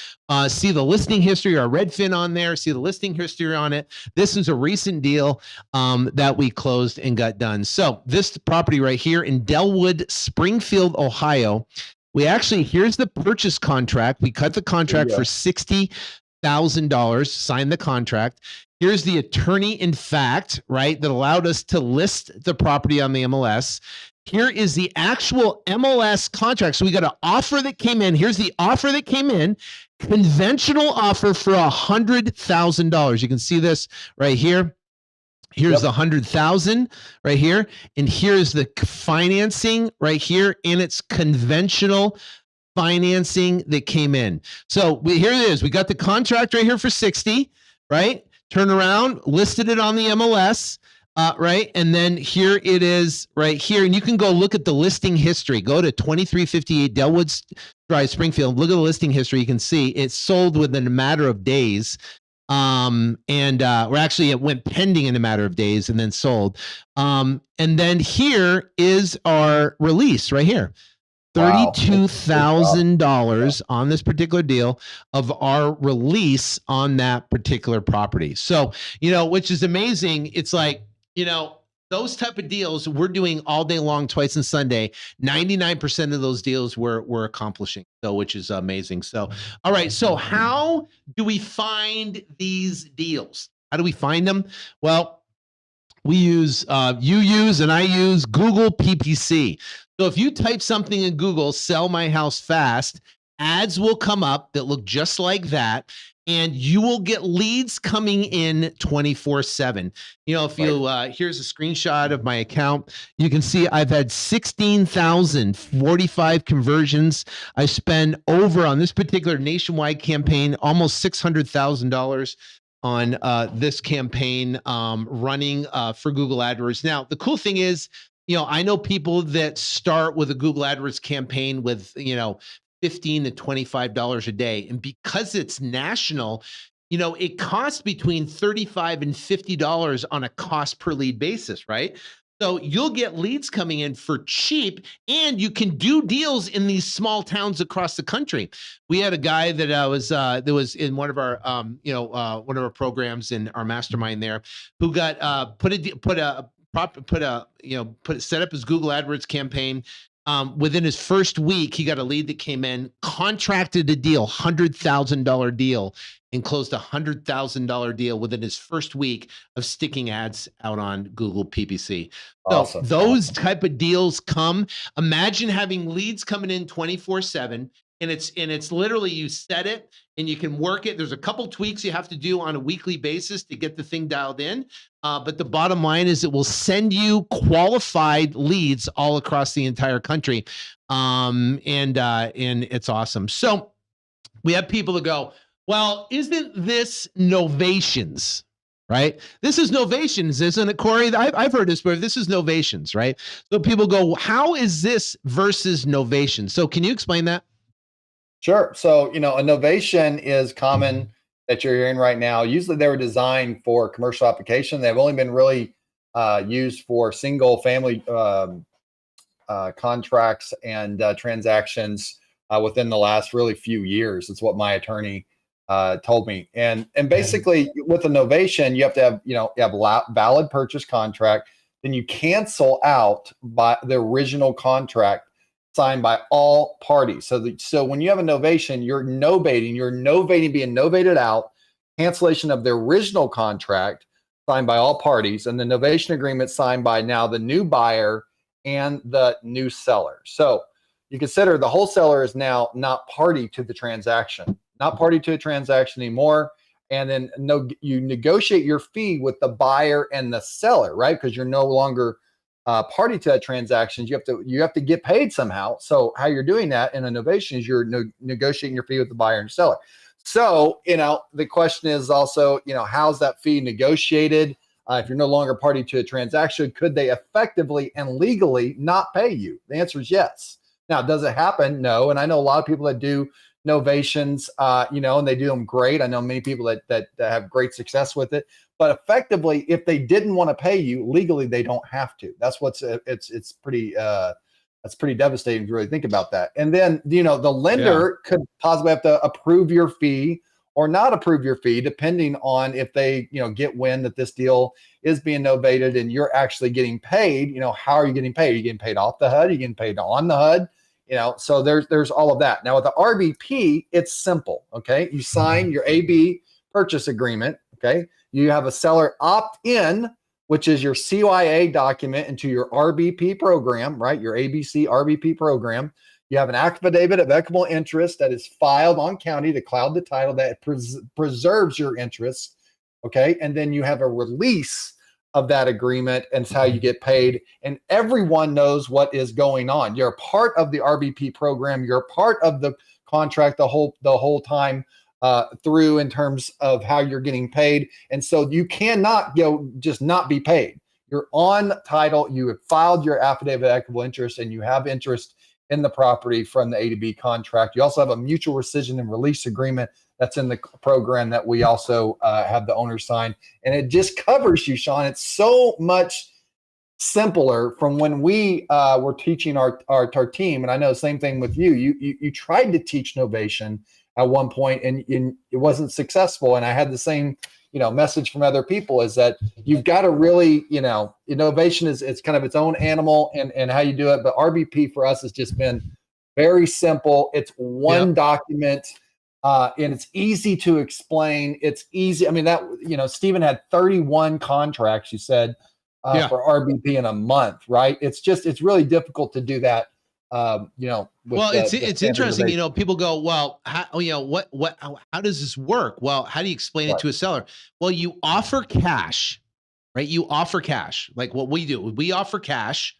see the listing history or Redfin on there, see the listing history on it. This is a recent deal that we closed and got done. So this property right here in Delwood, Springfield, Ohio. Here's the purchase contract. We cut the contract for $60,000, signed the contract. Here's the attorney in fact, right, that allowed us to list the property on the MLS. Here is the actual MLS contract. So we got an offer that came in. Here's the offer that came in. Conventional offer for $100,000. You can see this right here. Here's the 100,000 right here. And here's the financing right here. And it's conventional financing that came in. So here it is. We got the contract right here for 60, right? Turn around, listed it on the MLS, right? And then here it is right here. And you can go look at the listing history. Go to 2358 Delwood Drive, Springfield. Look at the listing history. You can see it sold within a matter of days. It went pending in a matter of days and then sold. And then here is our release right here. $32,000 on this particular deal of our release on that particular property. So, which is amazing. It's like, those type of deals we're doing all day long, twice on Sunday. 99% of those deals we're accomplishing, so which is amazing. So, all right. So, how do we find these deals? How do we find them? Well, we use I use Google PPC. So if you type something in Google, "sell my house fast," ads will come up that look just like that. And you will get leads coming in 24/7. If you here's a screenshot of my account. You can see I've had 16,045 conversions. I spend over on this particular nationwide campaign almost $600,000 on this campaign running for Google AdWords. Now, the cool thing is, I know people that start with a Google AdWords campaign with, $15 to $25 a day. And because it's national, it costs between $35 and $50 on a cost per lead basis, right? So you'll get leads coming in for cheap, and you can do deals in these small towns across the country. We had a guy that was in one of our one of our programs in our mastermind there, who got set up his Google AdWords campaign. Within his first week, he got a lead that came in, contracted a deal, $100,000 deal, and closed a $100,000 deal within his first week of sticking ads out on Google PPC. So Awesome. those type of deals come. Imagine having leads coming in 24/7. And it's literally, you set it and you can work it. There's a couple tweaks you have to do on a weekly basis to get the thing dialed in. But the bottom line is it will send you qualified leads all across the entire country. And it's awesome. So we have people that go, well, isn't this Novations? Right? This is Novations, isn't it, Corey? I've heard this, but this is Novations, right? So people go, how is this versus Novations? So can you explain that? Sure. So, a novation is common that you're hearing right now. Usually they were designed for commercial application. They've only been really used for single family contracts and transactions within the last really few years. It's what my attorney told me. And basically with a novation, you have to have, you have a valid purchase contract. Then you cancel out by the original contract signed by all parties. So when you have a novation, you're novating being novated out, cancellation of the original contract signed by all parties, and the novation agreement signed by now the new buyer and the new seller. So you consider the wholesaler is now not party to the transaction, anymore. And then you negotiate your fee with the buyer and the seller, right? Because you're no longer party to that transaction. You have to get paid somehow. So how you're doing that in a novation is you're negotiating your fee with the buyer and seller. So, the question is also, how's that fee negotiated? If you're no longer party to a transaction, could they effectively and legally not pay you? The answer is yes. Now, does it happen? No. And I know a lot of people that do novations, and they do them great. I know many people that have great success with it. But effectively, if they didn't want to pay you legally, they don't have to. That's it's pretty that's pretty devastating to really think about that. And then the lender could possibly have to approve your fee or not approve your fee, depending on if they get wind that this deal is being novated and you're actually getting paid. How are you getting paid? Are you getting paid off the HUD? Are you getting paid on the HUD? So there's all of that. Now with the RBP, it's simple. Okay, you sign your AB purchase agreement. Okay. You have a seller opt-in, which is your CYA document into your RBP program, right? Your ABC RBP program. You have an affidavit of equitable interest that is filed on county to cloud the title that preserves your interests, okay? And then you have a release of that agreement, and it's how you get paid. And everyone knows what is going on. You're a part of the RBP program. You're a part of the contract the whole time through in terms of how you're getting paid. And so you cannot just not be paid. You're on title, you have filed your affidavit of equitable interest, and you have interest in the property from the A to B contract. You also have a mutual rescission and release agreement that's in the program that we also have the owner sign. And it just covers you, Sean. It's so much simpler from when we were teaching our team. And I know the same thing with you. You tried to teach novation at one point and it wasn't successful. And I had the same, message from other people is that you've got to really, innovation it's kind of its own animal and how you do it. But RBP for us has just been very simple. It's one document and it's easy to explain. It's easy. I mean, Stephen had 31 contracts, you said, for RBP in a month, right? It's really difficult to do that. It's interesting. People go, well, how does this work? Well, how do you explain it to a seller? Well, you offer cash, right? You offer cash. Like what we do, we offer cash.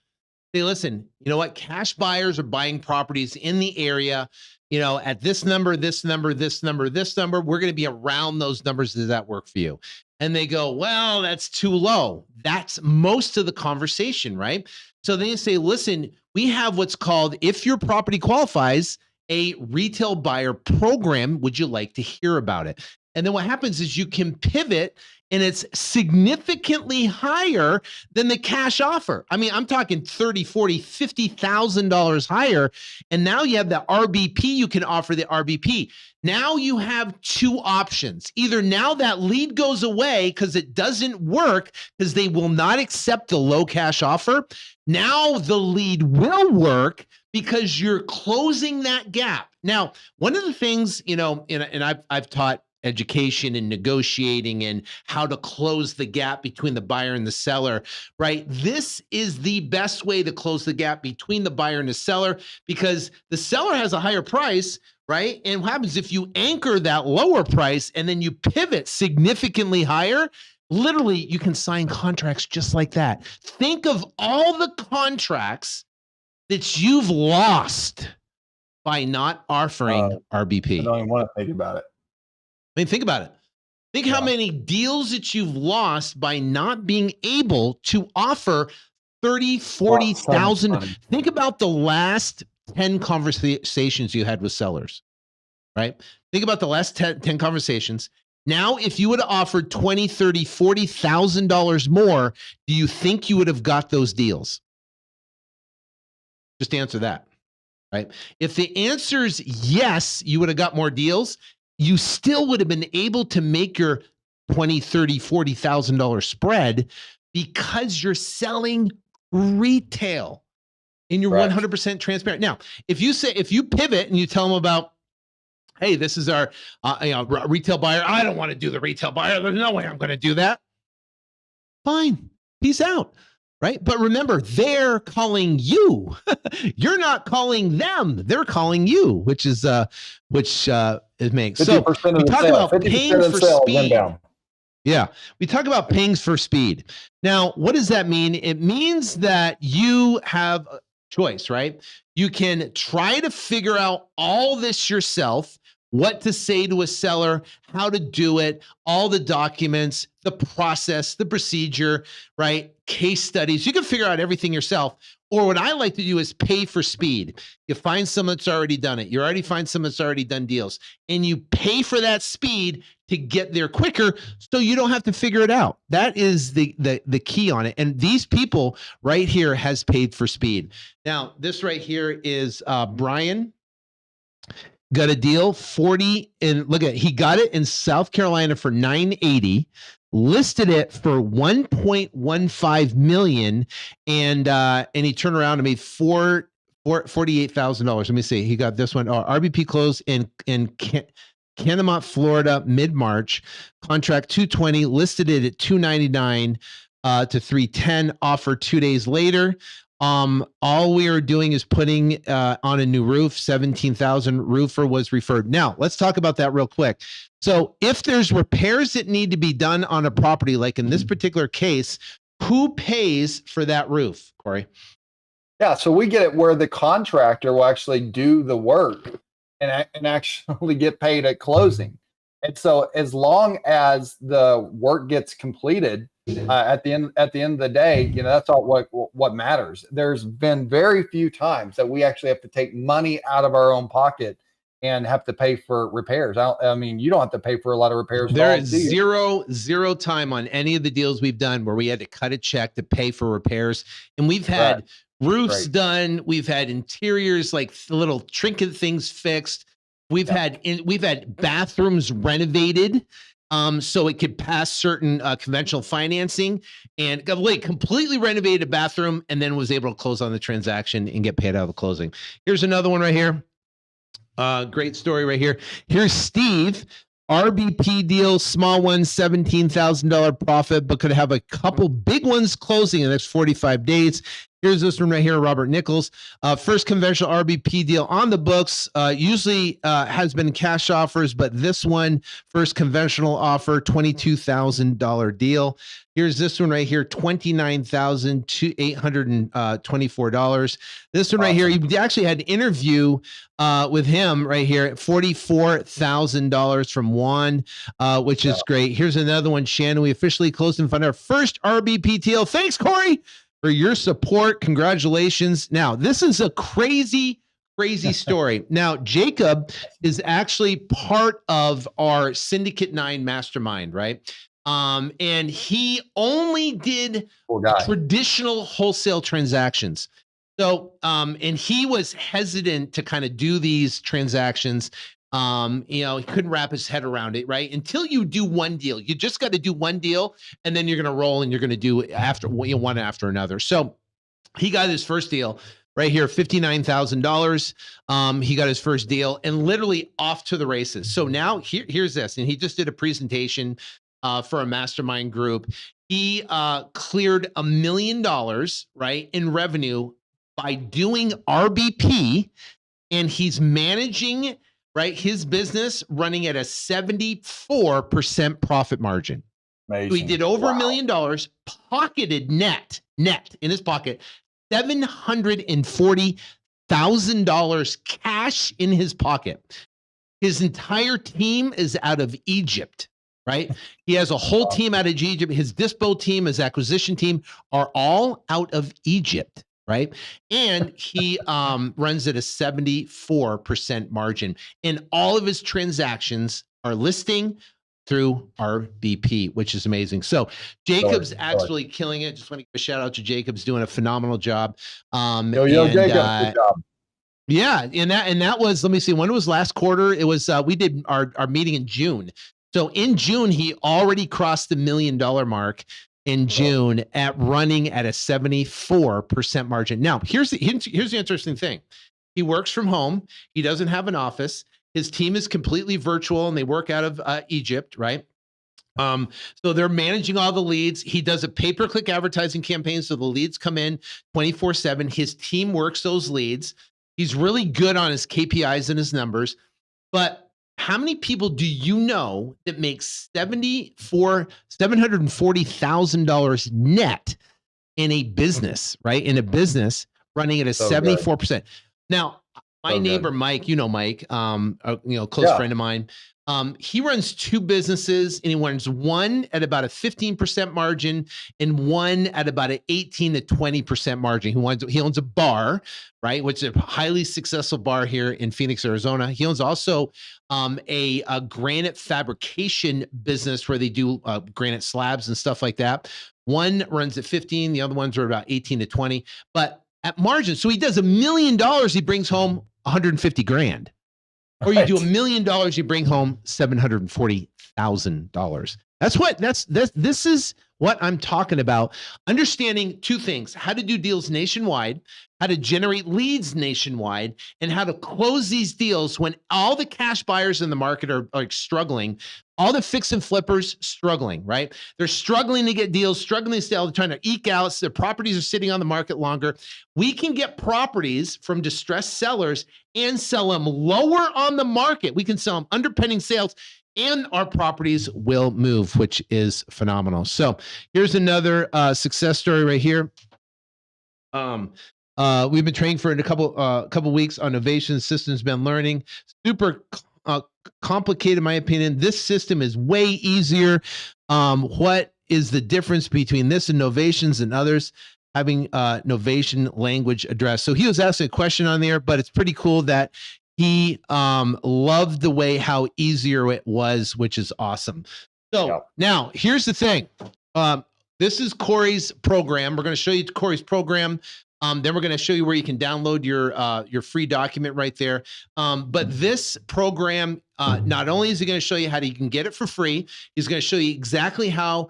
Say, listen, you know what? Cash buyers are buying properties in the area, at this number, this number, this number, this number. We're going to be around those numbers. Does that work for you? And they go, well, that's too low. That's most of the conversation, right? So then you say, listen, we have what's called, if your property qualifies, a retail buyer program. Would you like to hear about it? And then what happens is you can pivot, and it's significantly higher than the cash offer. I mean, I'm talking 30, 40, $50,000 higher. And now you have the RBP, you can offer the RBP. Now you have two options. Either now that lead goes away because it doesn't work because they will not accept the low cash offer. Now the lead will work because you're closing that gap. Now, one of the things, and I've taught education and negotiating and how to close the gap between the buyer and the seller, right? This is the best way to close the gap between the buyer and the seller because the seller has a higher price, right? And what happens if you anchor that lower price and then you pivot significantly higher? Literally, you can sign contracts just like that. Think of all the contracts that you've lost by not offering RBP. I don't even want to think about it. I mean, think about it. Think how many deals that you've lost by not being able to offer 30, 40,000. Think about the last 10 conversations you had with sellers, right? Think about the last 10 conversations. Now, if you would have offered $20, $30, $40,000 more, do you think you would have got those deals? Just answer that, right? If the answer is yes, you would have got more deals, you still would have been able to make your $20, $30, $40,000 spread because you're selling retail and you're 100% transparent. Now, if you pivot and you tell them about, hey, this is our retail buyer. I don't want to do the retail buyer. There's no way I'm going to do that. Fine. Peace out. Right. But remember, they're calling you. You're not calling them. They're calling you, which it makes. So we talk about paying for speed. Yeah. We talk about paying for speed. Now, what does that mean? It means that you have a choice, right? You can try to figure out all this yourself, what to say to a seller, how to do it, all the documents, the process, the procedure, right? Case studies. You can figure out everything yourself. Or what I like to do is pay for speed. You find someone that's already done it. You already find someone that's already done deals. And you pay for that speed to get there quicker so you don't have to figure it out. That is the key on it. And these people right here has paid for speed. Now, this right here is Brian. Got a deal 40 and look at, he got it in South Carolina for $980, listed it for $1.15 million, and he turned around and made $48,000. Let me see. He got this one. RBP closed in Canemont, Florida, mid-March. Contract 220, listed it at 299 to 310. Offer 2 days later. All we are doing is putting on a new roof. 17,000. Roofer was referred. Now let's talk about that real quick. So if there's repairs that need to be done on a property, like in this particular case, who pays for that roof, Corey? Yeah, so we get it where the contractor will actually do the work and actually get paid at closing. And so as long as the work gets completed, at the end of the day, that's all what matters. There's been very few times that we actually have to take money out of our own pocket and have to pay for repairs. I mean, you don't have to pay for a lot of repairs. There is zero time on any of the deals we've done where we had to cut a check to pay for repairs. And we've had roofs done. We've had interiors, like little trinket things fixed. We've had bathrooms renovated. So it could pass certain conventional financing, and completely renovated a bathroom and then was able to close on the transaction and get paid out of the closing. Here's another one right here. Great story right here. Here's Steve. RBP deal, small one, $17,000 profit, but could have a couple big ones closing in the next 45 days. Here's this one right here, Robert Nichols. First conventional RBP deal on the books. Usually has been cash offers, but this one, first conventional offer, $22,000 deal. Here's this one right here, $29,824. This one right here, you actually had an interview with him right here at $44,000 from Juan, which is great. Here's another one, Shannon. We officially closed and funded our first RBP deal. Thanks, Corey, for your support. Congratulations. Now, this is a crazy crazy story. Now, Jacob is actually part of our Syndicate 9 mastermind, right? And he only did traditional wholesale transactions. So, and he was hesitant to kind of do these transactions. He couldn't wrap his head around it, right? Until you do one deal. You just got to do one deal, and then you're going to roll and you're going to do one after another. So he got his first deal right here, $59,000. He got his first deal and literally off to the races. So now here's this, and he just did a presentation for a mastermind group. He cleared $1 million, right, in revenue by doing RBP, and he's managing, right, his business running at a 74% profit margin. Amazing. So he did over $1 million, pocketed net in his pocket, $740,000 cash in his pocket. His entire team is out of Egypt, right? He has a whole team out of Egypt. His dispo team, his acquisition team are all out of Egypt, right? And he runs at a 74% margin. And all of his transactions are listing through RBP, which is amazing. So Jacob's actually killing it. Just want to give a shout out to Jacob's doing a phenomenal job. Jacob, good job. Yeah, and that was, let me see, when it was last quarter, it was we did our meeting in June. So in June, he already crossed the $1 million mark in June at running at a 74% margin. Now, here's the interesting thing. He works from home. He doesn't have an office. His team is completely virtual, and they work out of Egypt, right? So they're managing all the leads. He does a pay-per-click advertising campaign, so the leads come in 24/7. His team works those leads. He's really good on his KPIs and his numbers. But how many people do you know that makes $740,000 net in a business, right? In a business running at a 74%. Now, my neighbor, Mike, Mike, close friend of mine. He runs two businesses, and he runs one at about a 15% margin and one at about an 18 to 20% margin. He owns a bar, right, which is a highly successful bar here in Phoenix, Arizona. He owns also a granite fabrication business where they do granite slabs and stuff like that. One runs at 15, the other ones are about 18 to 20, but at margin. So he does $1 million, he brings home 150 grand. Or you do $1 million, you bring home $740,000. This is what I'm talking about. Understanding two things: how to do deals nationwide, how to generate leads nationwide, and how to close these deals when all the cash buyers in the market are struggling. All the fix and flippers struggling, right? They're struggling to get deals, struggling to sell, they're trying to eke out. Their properties are sitting on the market longer. We can get properties from distressed sellers and sell them lower on the market. We can sell them underpinning sales, and our properties will move, which is phenomenal. So here's another success story right here. We've been training for a couple weeks on Novations systems, been learning. Super complicated, in my opinion. This system is way easier. What is the difference between this and Novations and others? Having Novation language address. So he was asking a question on there, but it's pretty cool that he loved the way how easier it was, which is awesome. So now here's the thing. This is Corey's program. We're going to show you Corey's program. Then we're going to show you where you can download your free document right there. But this program, not only is he going to show you how you can get it for free, he's going to show you exactly how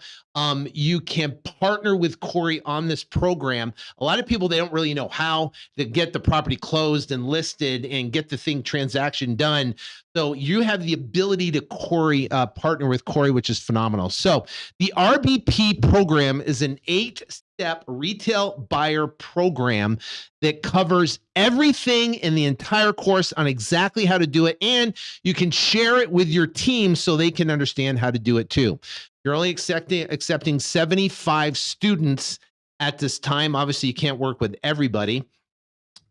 you can partner with Corey on this program. A lot of people, they don't really know how to get the property closed and listed and get the transaction done. So you have the ability to partner with Corey, which is phenomenal. So the RBP program is an 8-step retail buyer program that covers everything in the entire course on exactly how to do it. And you can share it with your team so they can understand how to do it too. You're only accepting 75 students at this time. Obviously, you can't work with everybody.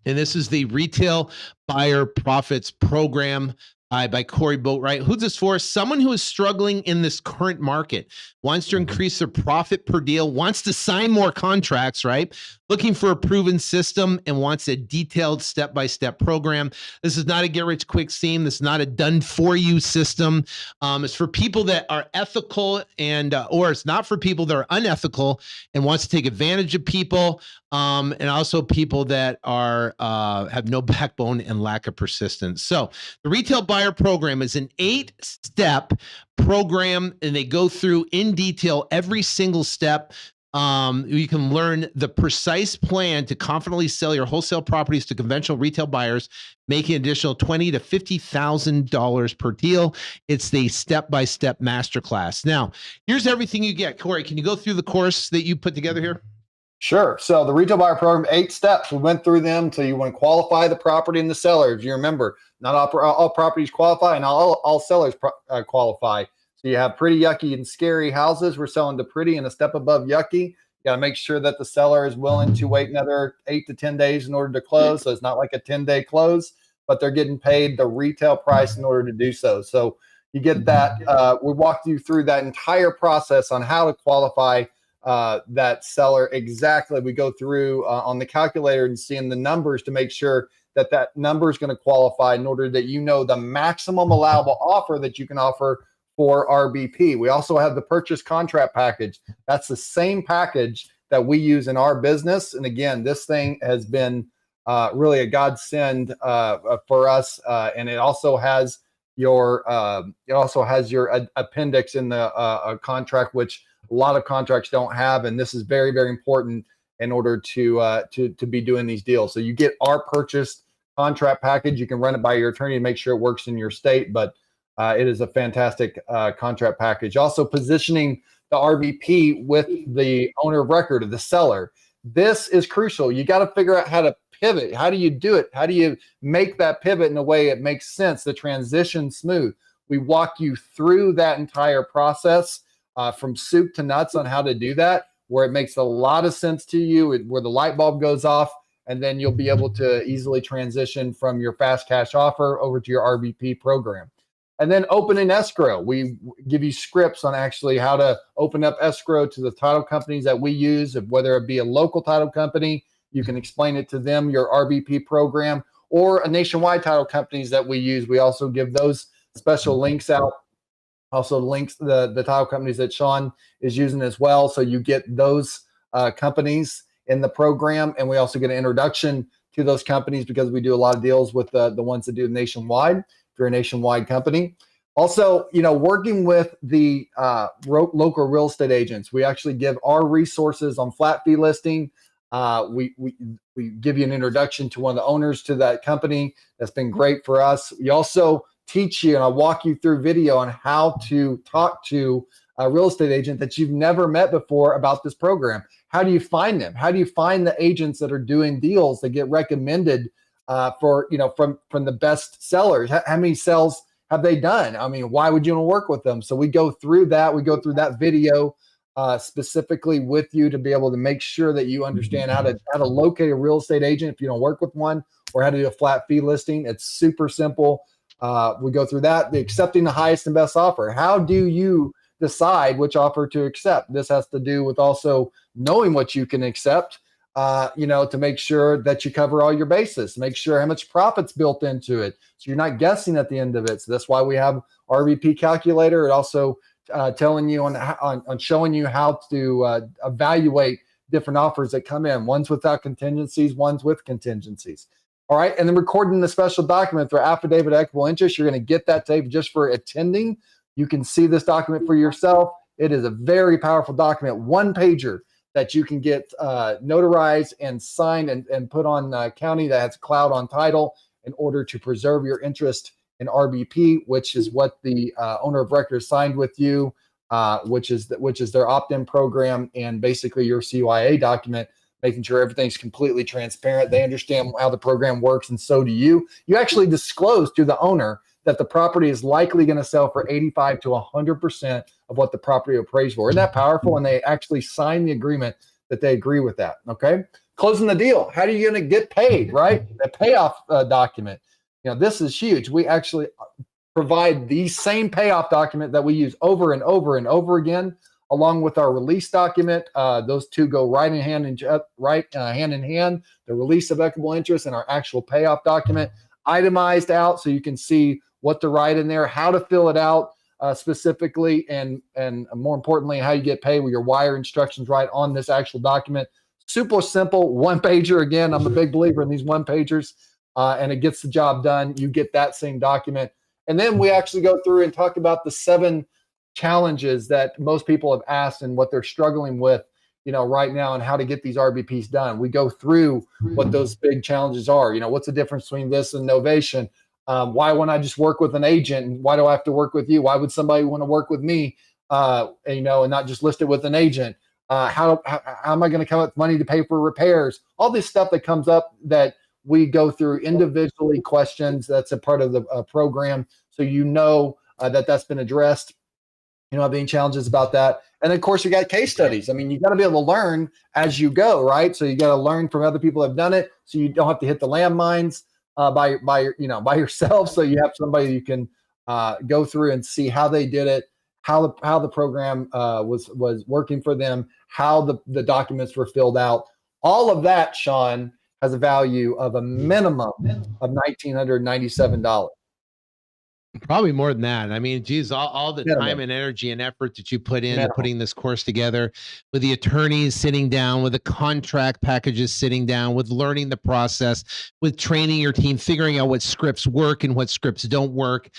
And this is the Retail Buyer Profits Program. By Corey Boatwright. Who's this for? Someone who is struggling in this current market, wants to increase their profit per deal, wants to sign more contracts, right? Looking for a proven system and wants a detailed step-by-step program. This is not a get-rich-quick scheme. This is not a done-for-you system. It's for people that are ethical and, or it's not for people that are unethical and wants to take advantage of people, and also people that are have no backbone and lack of persistence. So the Retail Buyer Program is an 8-step program, and they go through in detail every single step. You can learn the precise plan to confidently sell your wholesale properties to conventional retail buyers, making an additional $20,000 to $50,000 per deal. It's the step-by-step masterclass. Now, here's everything you get. Corey, can you go through the course that you put together here? Sure. So the Retail Buyer Program, 8 steps. We went through them. So you want to qualify the property and the seller. If you remember, not all properties qualify and all sellers qualify. So you have pretty, yucky, and scary houses. We're selling to pretty and a step above yucky. You got to make sure that the seller is willing to wait another 8 to 10 days in order to close. So it's not like a 10-day close, but they're getting paid the retail price in order to do so. So you get that. We walked you through that entire process on how to qualify that seller exactly. We go through on the calculator and seeing the numbers to make sure that that number is going to qualify in order that you know the maximum allowable offer that you can offer for RBP. We also have the purchase contract package. That's the same package that we use in our business. And again, this thing has been really a godsend for us. And it also has your appendix in the contract, which a lot of contracts don't have, and this is very, very important in order to be doing these deals. So you get our purchase contract package. You can run it by your attorney to make sure it works in your state, but it is a fantastic contract package. Also, positioning the RVP with the owner of record of the seller. This is crucial. You got to figure out how to pivot. How do you do it? How do you make that pivot in a way it makes sense, the transition smooth? We walk you through that entire process from soup to nuts on how to do that, where it makes a lot of sense to you, where the light bulb goes off, and then you'll be able to easily transition from your fast cash offer over to your RVP program. And then opening escrow. We give you scripts on actually how to open up escrow to the title companies that we use, whether it be a local title company, you can explain it to them, your RVP program, or a nationwide title companies that we use. We also give those special links out. Also links the title companies that Sean is using as well. So you get those companies in the program. And we also get an introduction to those companies because we do a lot of deals with the ones that do nationwide, if you're a nationwide company. Also, working with the local real estate agents, we actually give our resources on flat fee listing. We give you an introduction to one of the owners to that company. That's been great for us. We also teach you, and I'll walk you through video on how to talk to a real estate agent that you've never met before about this program. How do you find them? How do you find the agents that are doing deals that get recommended from the best sellers? How many sales have they done? I mean, why would you want to work with them? So we go through that. We go through that video specifically with you to be able to make sure that you understand how to locate a real estate agent if you don't work with one, or how to do a flat fee listing. It's super simple. We go through that. The accepting the highest and best offer. How do you decide which offer to accept? This has to do with also knowing what you can accept, to make sure that you cover all your bases, make sure how much profit's built into it, so you're not guessing at the end of it. So that's why we have RVP calculator. It also telling you on showing you how to evaluate different offers that come in, ones without contingencies, ones with contingencies. All right. And then recording the special document for affidavit of equitable interest. You're going to get that tape just for attending. You can see this document for yourself. It is a very powerful document, one pager that you can get notarized and signed and put on county that has cloud on title in order to preserve your interest in RBP, which is what the owner of record signed with you, which is their opt-in program, and basically your CYA document, making sure everything's completely transparent. They understand how the program works, and so do you. You actually disclose to the owner that the property is likely going to sell for 85 to 100% of what the property appraised for. Isn't that powerful? And they actually sign the agreement that they agree with that. Okay. Closing the deal. How are you going to get paid, right? The payoff document. This is huge. We actually, provide the same payoff document that we use over and over and over again, along with our release document. Those two go right in hand in hand. The release of equitable interest and our actual payoff document, itemized out, so you can see what to write in there, how to fill it out specifically, and more importantly, how you get paid with your wire instructions right on this actual document. Super simple, one pager. Again, I'm a big believer in these one pagers, and it gets the job done. You get that same document. And then we actually go through and talk about the 7 challenges that most people have asked and what they're struggling with, right now, and how to get these RBPs done. We go through what those big challenges are. What's the difference between this and Novation? Why wouldn't I just work with an agent? And why do I have to work with you? Why would somebody want to work with me, and not just list it with an agent? How am I going to come up with money to pay for repairs? All this stuff that comes up that we go through individually, questions. That's a part of the program. So that's been addressed. Have any challenges about that? And of course, you got case studies. I mean, you got to be able to learn as you go, right? So you got to learn from other people that have done it, so you don't have to hit the landmines by yourself. So you have somebody you can go through and see how they did it, how the program was working for them, how the documents were filled out. All of that, Sean, has a value of a minimum of $1,997. Probably more than that. I mean, geez, all the time and energy and effort that you put into putting this course together, with the attorneys sitting down, with the contract packages sitting down, with learning the process, with training your team, figuring out what scripts work and what scripts don't work,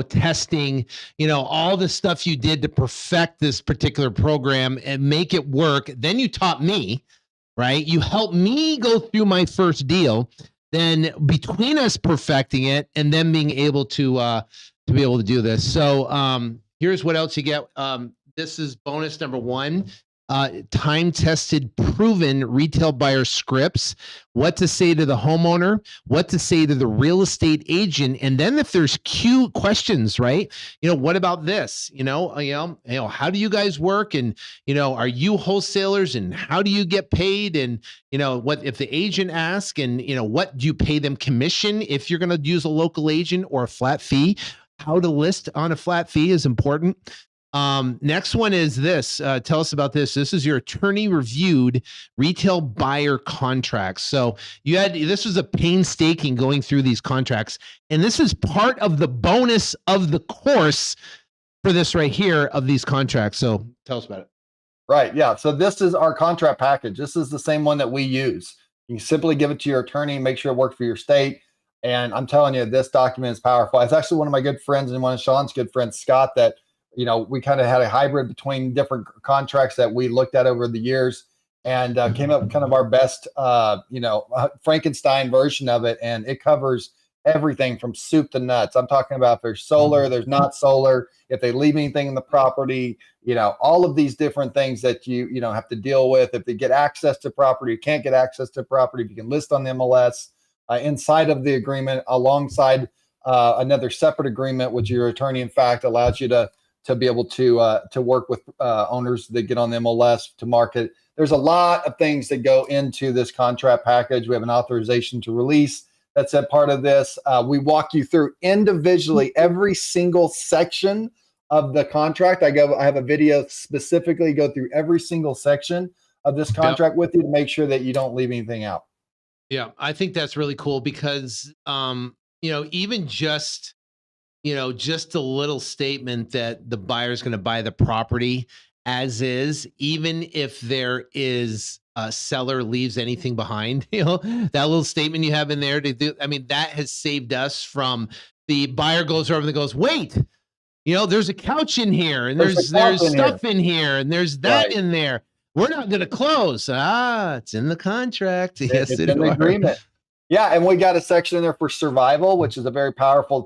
testing, all the stuff you did to perfect this particular program and make it work. Then you taught me, right? You helped me go through my first deal. Then between us perfecting it and then being able to be able to do this. So here's what else you get. This is bonus number 1. Time-tested, proven retail buyer scripts, what to say to the homeowner, what to say to the real estate agent, and then if there's questions, right? What about this? How do you guys work? And are you wholesalers? And how do you get paid? And what if the agent asks? And what do you pay them commission if you're going to use a local agent or a flat fee? How to list on a flat fee is important. Next one is this. Tell us about this. This is your attorney reviewed retail buyer contracts. So this was a painstaking going through these contracts, and this is part of the bonus of the course for this right here of these contracts. So tell us about it. Right. Yeah. So this is our contract package. This is the same one that we use. You simply give it to your attorney, make sure it works for your state. And I'm telling you, this document is powerful. It's actually one of my good friends and one of Sean's good friends, Scott, that we kind of had a hybrid between different contracts that we looked at over the years, and came up with kind of our best, Frankenstein version of it. And it covers everything from soup to nuts. I'm talking about if there's solar, there's not solar, if they leave anything in the property, all of these different things that you have to deal with. If they get access to property, you can't get access to property, if you can list on the MLS inside of the agreement, alongside another separate agreement, which your attorney, in fact, allows you to be able to work with owners that get on the MLS to market. There's a lot of things that go into this contract package. We have an authorization to release that's a part of this. We walk you through individually every single section of the contract. I have a video specifically go through every single section of this contract with you to make sure that you don't leave anything out. Yeah, I think that's really cool because, even just a little statement that the buyer's going to buy the property as is, even if there is a seller leaves anything behind, that little statement you have in there to do. I mean, that has saved us from the buyer goes over and goes, wait, there's a couch in here and there's stuff in here and there's that in there. We're not going to close. It's in the contract. Yes, it's in the agreement. Yeah, and we got a section in there for survival, which is a very powerful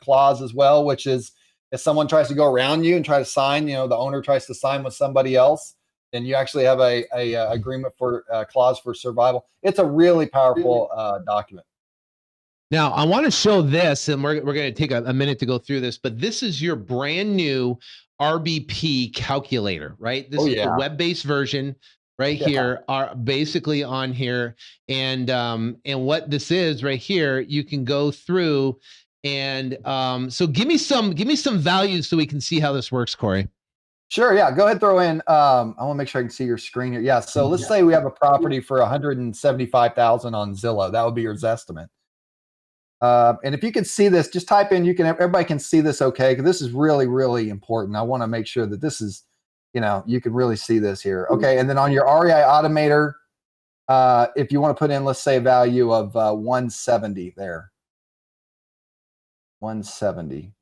clause as well, which is if someone tries to go around you and try to sign, the owner tries to sign with somebody else, then you actually have a agreement for clause for survival. It's a really powerful document. Now, I want to show this, and we're going to take a minute to go through this, but this is your brand new RBP calculator, right? This is the web-based version. Right here are basically on here, and what this is right here, you can go through And so give me some values so we can see how this works, Corey. Sure. Yeah. Go ahead. Throw in. I want to make sure I can see your screen here. Yeah. So let's say we have a property for 175,000 on Zillow. That would be your estimate. And if you can see this, just type in. Everybody can see this, okay? Because this is really, really important. I want to make sure that this is, you can really see this here. Okay. And then on your REI Automator, if you want to put in, let's say, a value of 170 there. 170.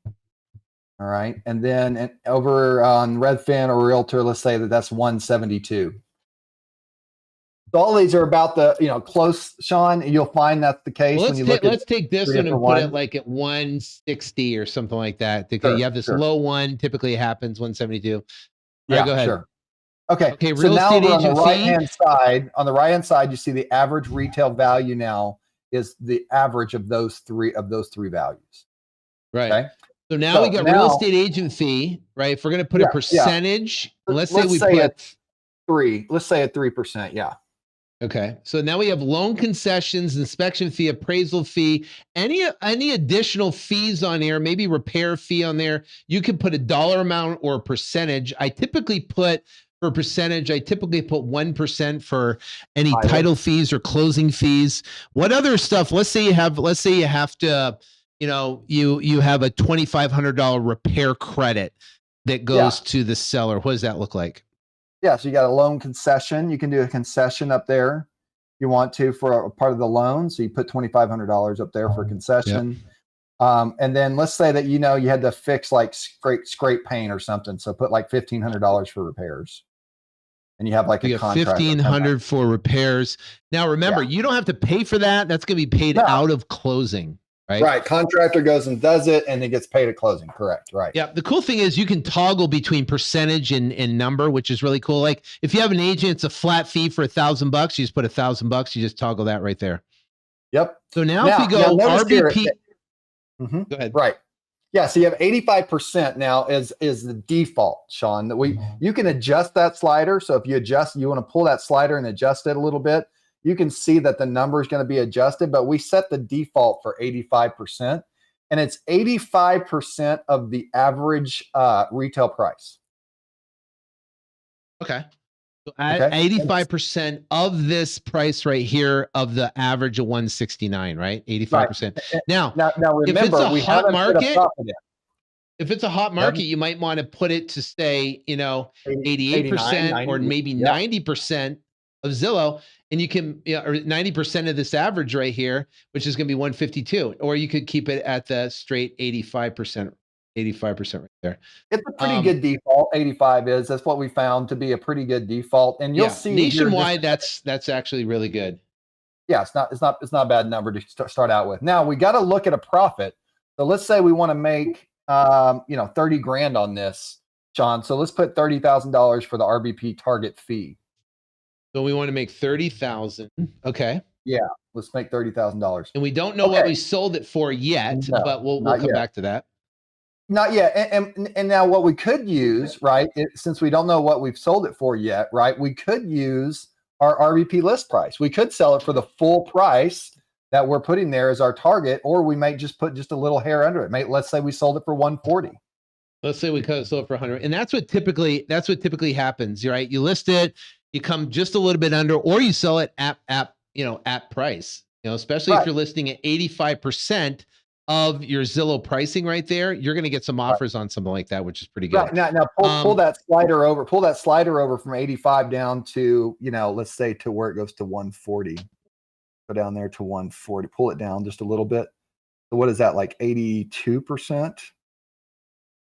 All right. And then over on Redfin or Realtor, let's say that that's 172. So all these are about the, close, Sean. You'll find that's the case Well, when you look let's take this one and put it ones. like at 160 or something like that. Sure, you have this low one, typically it happens 172. Yeah, right, go ahead. Sure. Okay. Real so now estate on the agent right-hand side, you see the average retail value now is the average of those three values. Right. Okay. So now we got real estate agent fee, right? If we're going to put a percentage, let's say we put 3. Let's say at 3%. Yeah. Okay. So now we have loan concessions, inspection fee, appraisal fee, any additional fees on here, maybe repair fee on there. You can put a dollar amount or a percentage. I typically put 1% for any title fees or closing fees. What other stuff? Let's say you have to, you have a $2,500 repair credit that goes to the seller. What does that look like? Yeah, so you got a loan concession. You can do a concession up there if you want to for a part of the loan. So you put $2,500 up there for concession. Yep. And then let's say that you had to fix like scrape paint or something. So put like $1,500 for repairs. And you have like a contract. $1,500 for repairs. Now remember, you don't have to pay for that. That's going to be paid out of closing. Right. Contractor goes and does it and it gets paid at closing. Correct. Right. Yeah. The cool thing is you can toggle between percentage and number, which is really cool. Like if you have an agent, it's a flat fee for $1,000. You just put $1,000. You just toggle that right there. Yep. So now if we go RBP. Go ahead. Right. Yeah. So you have 85% now is the default, Sean, that you can adjust that slider. So if you want to pull that slider and adjust it a little bit, you can see that the number is going to be adjusted, but we set the default for 85%, and it's 85% of the average retail price. Okay. So 85% of this price right here of the average of 169, right? 85%. Right. Now remember, if it's a hot market, you might want to put it to say, 88% or maybe 90% of Zillow. And you can, or 90% of this average right here, which is going to be 152, or you could keep it at the straight 85% right there. It's a pretty good default. 85 is. That's what we found to be a pretty good default. And you'll see nationwide, that's actually really good. Yeah, it's not a bad number to start out with. Now we got to look at a profit. So let's say we want to make 30 grand on this, John. So let's put $30,000 for the RBP target fee. So we want to make 30,000. Okay. Yeah, let's make $30,000. And we don't know what we sold it for yet, but we'll come back to that. Not yet. And now what we could use, right? Since we don't know what we've sold it for yet, right? We could use our RBP list price. We could sell it for the full price that we're putting there as our target, or we might just put just a little hair under it. Let's say we sold it for 140. Let's say we sold it for 100, and that's what typically happens, right? You list it. You come just a little bit under, or you sell it at price, especially if you're listing at 85% of your Zillow pricing right there, you're going to get some offers on something like that, which is pretty good. Right. Now pull that slider over, from 85 down to, let's say to where it goes to 140, go down there to 140, pull it down just a little bit. So what is that? Like 82%,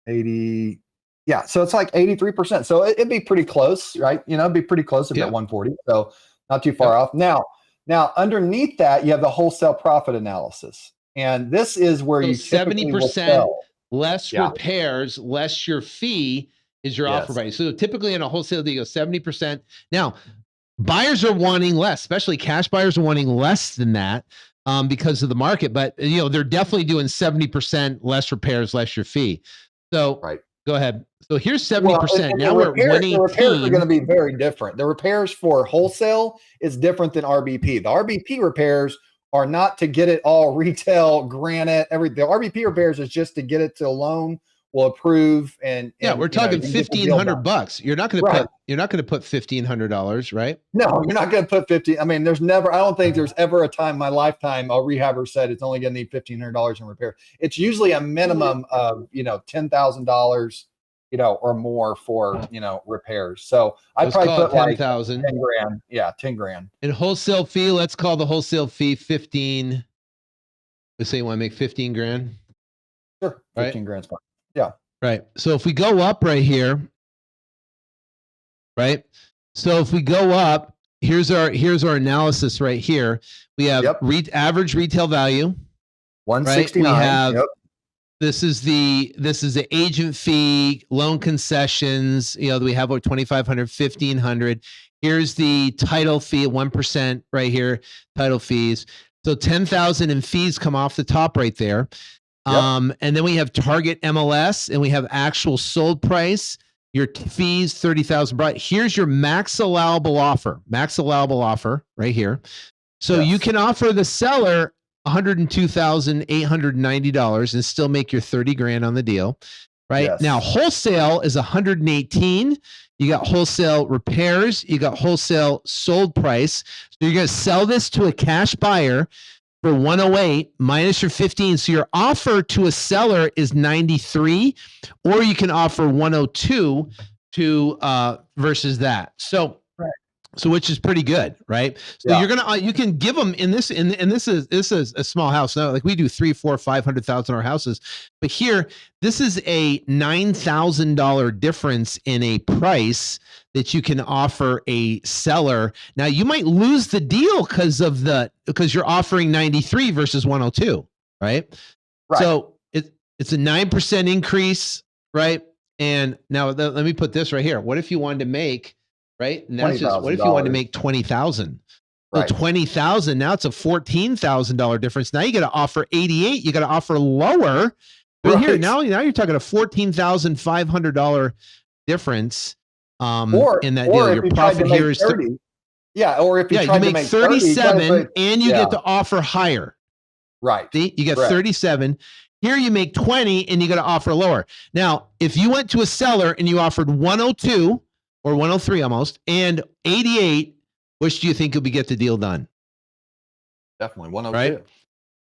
80. Yeah, so it's like 83%. So it'd be pretty close, right? It'd be pretty close if at 140. So not too far off. Now underneath that, you have the wholesale profit analysis, and this is where you 70% less repairs, less your fee is your offer price. So typically in a wholesale deal, 70%. Now buyers are wanting less, especially cash buyers are wanting less than that because of the market. But they're definitely doing 70% less repairs, less your fee. So go ahead. So here's 70%. Now we're 118. The repairs are going to be very different. The repairs for wholesale is different than RBP. The RBP repairs are not to get it all retail, granite, everything. The RBP repairs is just to get it to a loan will approve and we're talking $1,500. You're not going to put $1,500, right? No, you're not going to put 50. I mean, I don't think there's ever a time in my lifetime a rehabber said it's only going to need $1,500 in repair. It's usually a minimum of, $10,000, or more for, repairs. So I probably put like 10,000. 10 grand. Yeah. 10 grand. And wholesale fee, let's call the wholesale fee 15. Let's say you want to make 15 grand. Sure. 15 grand's fine. Yeah. Right. So if we go up right here, right? So if we go up, here's our analysis right here. We have average retail value, 169. Right? We have this is the agent fee, loan concessions. We have over 2,500, 1,500. Here's the title fee at 1% right here. Title fees. So 10,000 in fees come off the top right there. And then we have target MLS, and we have actual sold price. Your fees, 30,000. Here's your max allowable offer. Max allowable offer right here. So you can offer the seller $102,890 and still make your 30 grand on the deal, right? Yes. Now wholesale is 118. You got wholesale repairs. You got wholesale sold price. So you're going to sell this to a cash buyer for 108 minus your 15. So your offer to a seller is 93, or you can offer 102 to versus that. So which is pretty good, right? So you can give them this is a small house. Now, like we do 300,000, 400,000, 500,000 our houses, but here this is a $9,000 difference in a price that you can offer a seller. Now you might lose the deal because you're offering 93 versus 102, right? So it's a 9% increase, right? And now let me put this right here. What if you wanted to make right? And that's just, what if you wanted to make 20,000? So 20,000, now it's a $14,000 difference. Now you got to offer 88. You got to offer lower. But here now you're talking a $14,500 difference in that deal. Your profit here is 30. Or if you make 37 and you get to offer higher. Right. See, you get 37. Here you make 20 and you got to offer lower. Now, if you went to a seller and you offered 102 or 103 almost, and 88, which do you think would get the deal done? Definitely 102.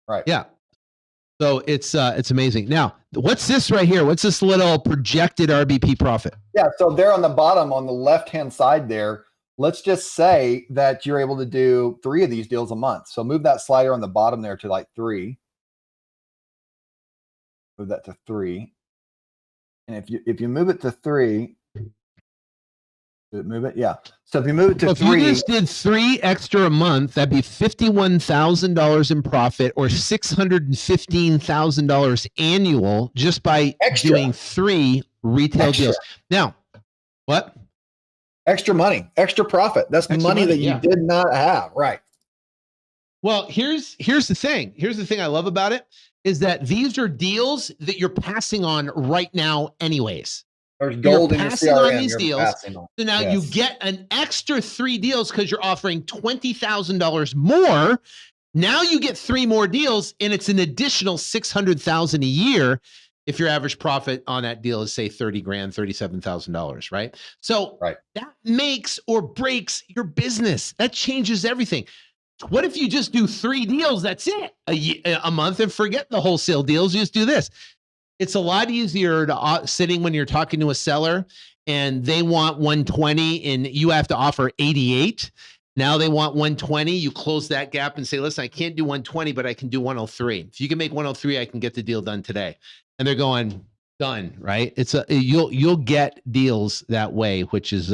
Right. Yeah. So it's amazing. Now, what's this right here? What's this little projected RBP profit? Yeah. So there on the bottom, on the left-hand side there, let's just say that you're able to do 3 of these deals a month. So move that slider on the bottom there to like 3. Move that to 3. And if you move it to 3, move it, so if you move it to 3, if you just did 3 extra a month, that'd be $51,000 in profit, or $615,000 annual, just by doing 3 retail deals. Now, what? Extra money, extra profit. That's money that you did not have, right? Well, here's the thing. Here's the thing I love about it is that these are deals that you're passing on right now, anyways. There's gold in your CRM. On these deals. So now you get an extra 3 deals because you're offering $20,000 more. Now you get 3 more deals, and it's an additional $600,000 a year. If your average profit on that deal is say 30 grand, $37,000, right? So that makes or breaks your business. That changes everything. What if you just do 3 deals? That's it, a month, and forget the wholesale deals. You just do this. It's a lot easier to sitting when you're talking to a seller and they want 120 and you have to offer 88. Now they want 120. You close that gap and say, listen, I can't do 120, but I can do 103. If you can make 103, I can get the deal done today. And they're going, done, right? You'll get deals that way, which is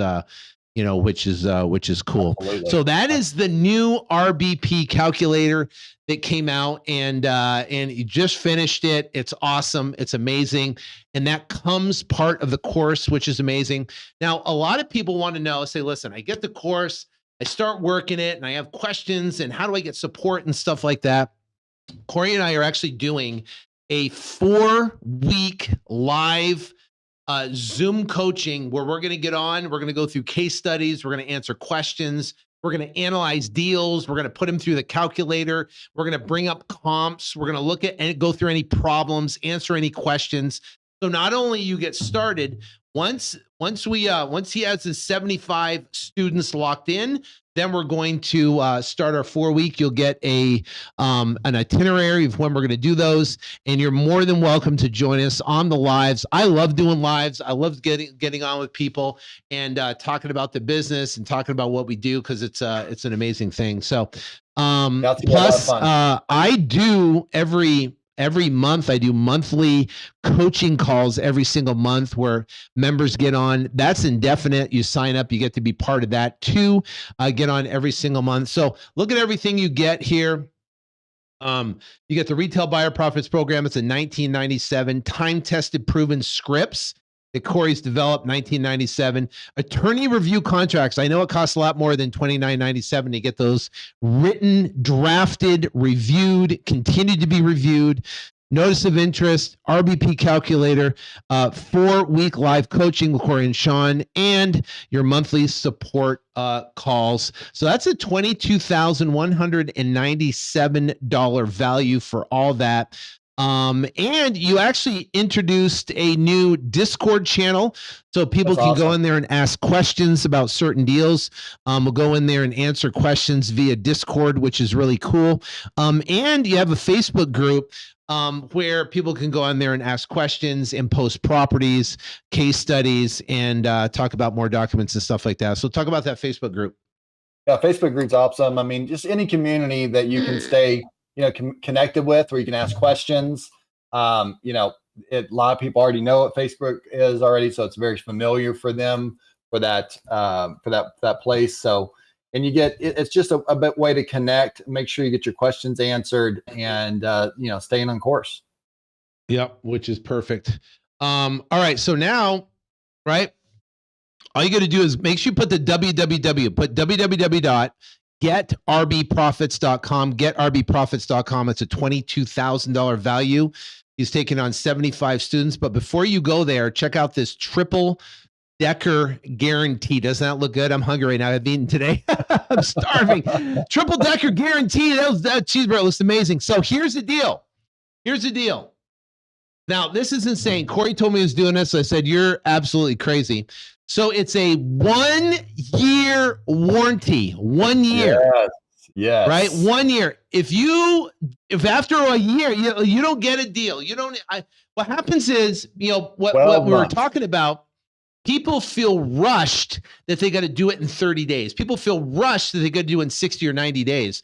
which is cool. Absolutely. So that is the new RBP calculator that came out, and you just finished it. It's awesome. It's amazing. And that comes part of the course, which is amazing. Now, a lot of people want to know, say, listen, I get the course, I start working it, and I have questions, and how do I get support and stuff like that? Corey and I are actually doing a 4-week live Zoom coaching where we're going to get on, we're going to go through case studies, we're going to answer questions, We're going to analyze deals. We're going to put them through the calculator. We're going to bring up comps. We're going to look at and go through any problems, answer any questions. So not only you get started, once he has his 75 students locked in, then we're going to start our 4-week. You'll get an itinerary of when we're going to do those, and you're more than welcome to join us on the lives. I love doing lives. I love getting on with people and talking about the business and talking about what we do, because it's an amazing thing. So plus I do every month, I do monthly coaching calls every single month where members get on. That's indefinite. You sign up, you get to be part of that too. Get on every single month. So look at everything you get here. You get the Retail Buyer Profits Program. It's a 1997 time-tested, proven scripts that Corey's developed, 1997. Attorney review contracts. I know it costs a lot more than $29.97 to get those written, drafted, reviewed, continue to be reviewed. Notice of interest, RBP calculator, 4-week live coaching with Corey and Sean, and your monthly support calls. So that's a $22,197 value for all that. And you actually introduced a new Discord channel, so people can go in there and ask questions about certain deals. We'll go in there and answer questions via Discord, which is really cool. And you have a Facebook group where people can go on there and ask questions and post properties, case studies, and talk about more documents and stuff like that. So talk about that Facebook group. Yeah, Facebook group's awesome. I mean, just any community that you can stay connected with, where you can ask questions. A lot of people already know what Facebook is already, so it's very familiar for them for that place. So, and you get it's just a bit way to connect, make sure you get your questions answered, and staying on course. Yep, which is perfect. All right, so now, right, all you got to do is make sure you put the www, put www.getrbprofits.com, getrbprofits.com. It's a $22,000 value. He's taking on 75 students. But before you go there, check out this triple decker guarantee. Doesn't that look good? I'm hungry right now. I've eaten today. I'm starving. Triple decker guarantee. That cheeseburger looks amazing. So here's the deal. Now, this is insane. Corey told me he was doing this. So I said, you're absolutely crazy. So it's a 1-year warranty. 1 year. Yes. Right? 1 year. If after a year you don't get a deal, what happens is, what we were talking about, people feel rushed that they got to do it in 30 days. People feel rushed that they got to do it in 60 or 90 days.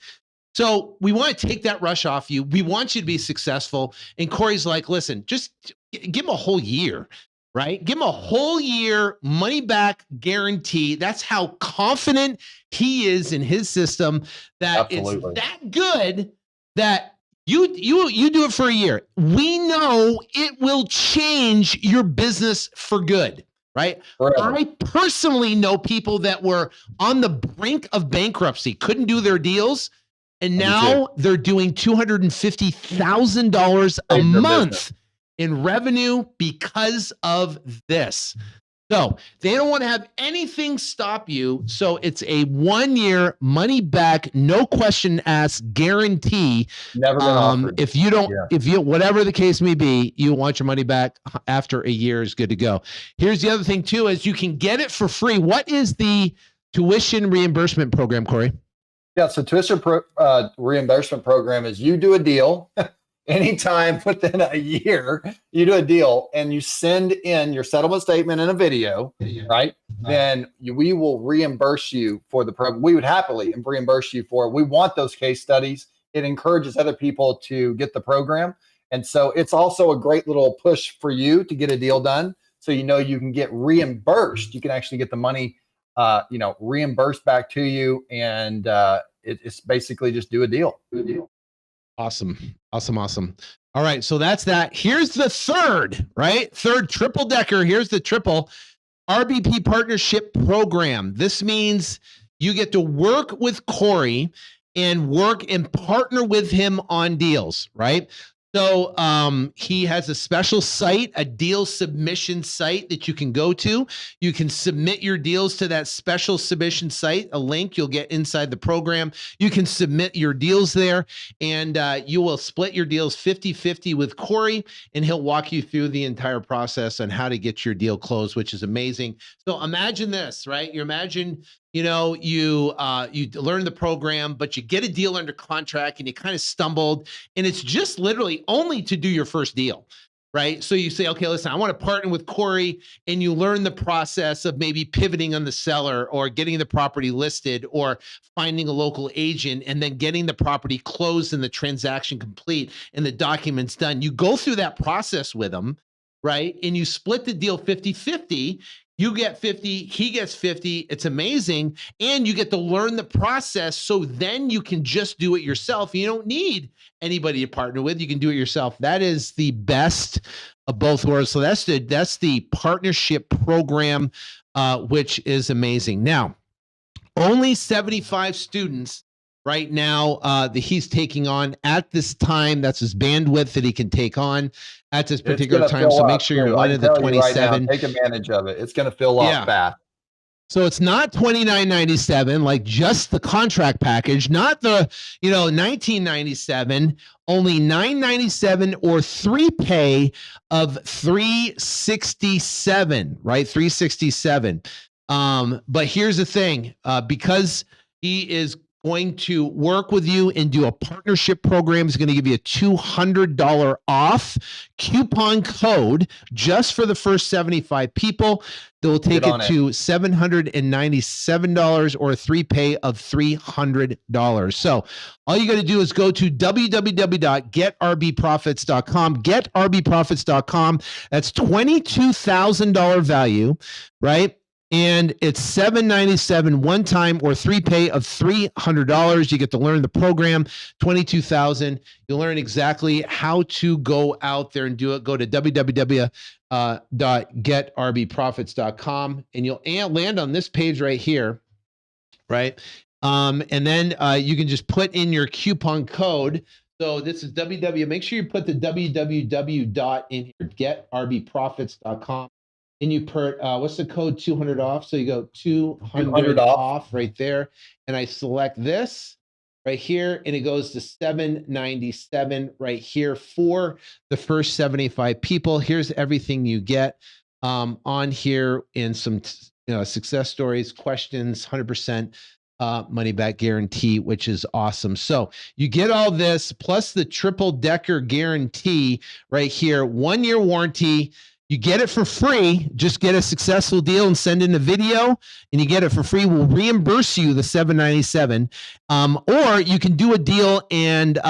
So we want to take that rush off you. We want you to be successful. And Corey's like, listen, just give him a whole year. Right? Give him a whole year money back guarantee. That's how confident he is in his system that Absolutely. It's that good that you do it for a year. We know it will change your business for good, right? Forever. I personally know people that were on the brink of bankruptcy, couldn't do their deals, and now they're doing $250,000 a month in revenue because of this. So they don't want to have anything stop you. So it's a 1 year money back, no question asked guarantee. Never been offered. If you whatever the case may be, you want your money back after a year is good to go. Here's the other thing too, is you can get it for free. What is the tuition reimbursement program, Corey? Yeah, so tuition reimbursement program is you do a deal. Anytime within a year, you do a deal and you send in your settlement statement and a video, right? Then we will reimburse you for the program. We would happily reimburse you for it. We want those case studies. It encourages other people to get the program. And so it's also a great little push for you to get a deal done. So you can get reimbursed. You can actually get the money, reimbursed back to you. And it's basically just do a deal. Awesome. All right. So that's that. Here's the third triple decker. Here's the triple RBP partnership program. This means you get to work with Corey and work and partner with him on deals, right? So he has a special site, a deal submission site that you can go to. You can submit your deals to that special submission site, a link you'll get inside the program. You can submit your deals there, and you will split your deals 50-50 with Corey, and he'll walk you through the entire process on how to get your deal closed, which is amazing. So imagine this, right? You imagine, you learn the program, but you get a deal under contract and you kind of stumbled, and it's just literally only to do your first deal, right? So you say, okay, listen, I want to partner with Corey, and you learn the process of maybe pivoting on the seller or getting the property listed or finding a local agent and then getting the property closed and the transaction complete and the documents done. You go through that process with them, right? And you split the deal 50-50. You get 50, he gets 50. It's amazing. And you get to learn the process. So then you can just do it yourself. You don't need anybody to partner with. You can do it yourself. That is the best of both worlds. So that's the partnership program, which is amazing. Now, only 75 students right now that he's taking on at this time. That's his bandwidth that he can take on at this particular time. So make sure you're one of the 27. Take advantage of it. It's going to fill up fast. So it's not $29.97, like just the contract package, not the, $19.97, only $9.97 or 3 pay of $367, right? $367. But here's the thing, because he is going to work with you and do a partnership program. He's going to give you a $200 off coupon code just for the first 75 people. That will take it to $797 or a 3 pay of $300. So all you got to do is go to www.getrbprofits.com, getrbprofits.com. That's $22,000 value, right? And it's $797 one time or 3 pay of $300. You get to learn the program, $22,000. You'll learn exactly how to go out there and do it. Go to www.getrbprofits.com, and you'll land on this page right here, right? And then you can just put in your coupon code. So this is www. Make sure you put the www in here, getrbprofits.com. And you put, what's the code? 200 off. So you go 200 off right there. And I select this right here, and it goes to $797 right here for the first 75 people. Here's everything you get on here, in some success stories, questions, 100% money back guarantee, which is awesome. So you get all this plus the triple decker guarantee right here, 1 year warranty. You get it for free. Just get a successful deal and send in a video, and you get it for free. We'll reimburse you the $797. Or you can do a deal and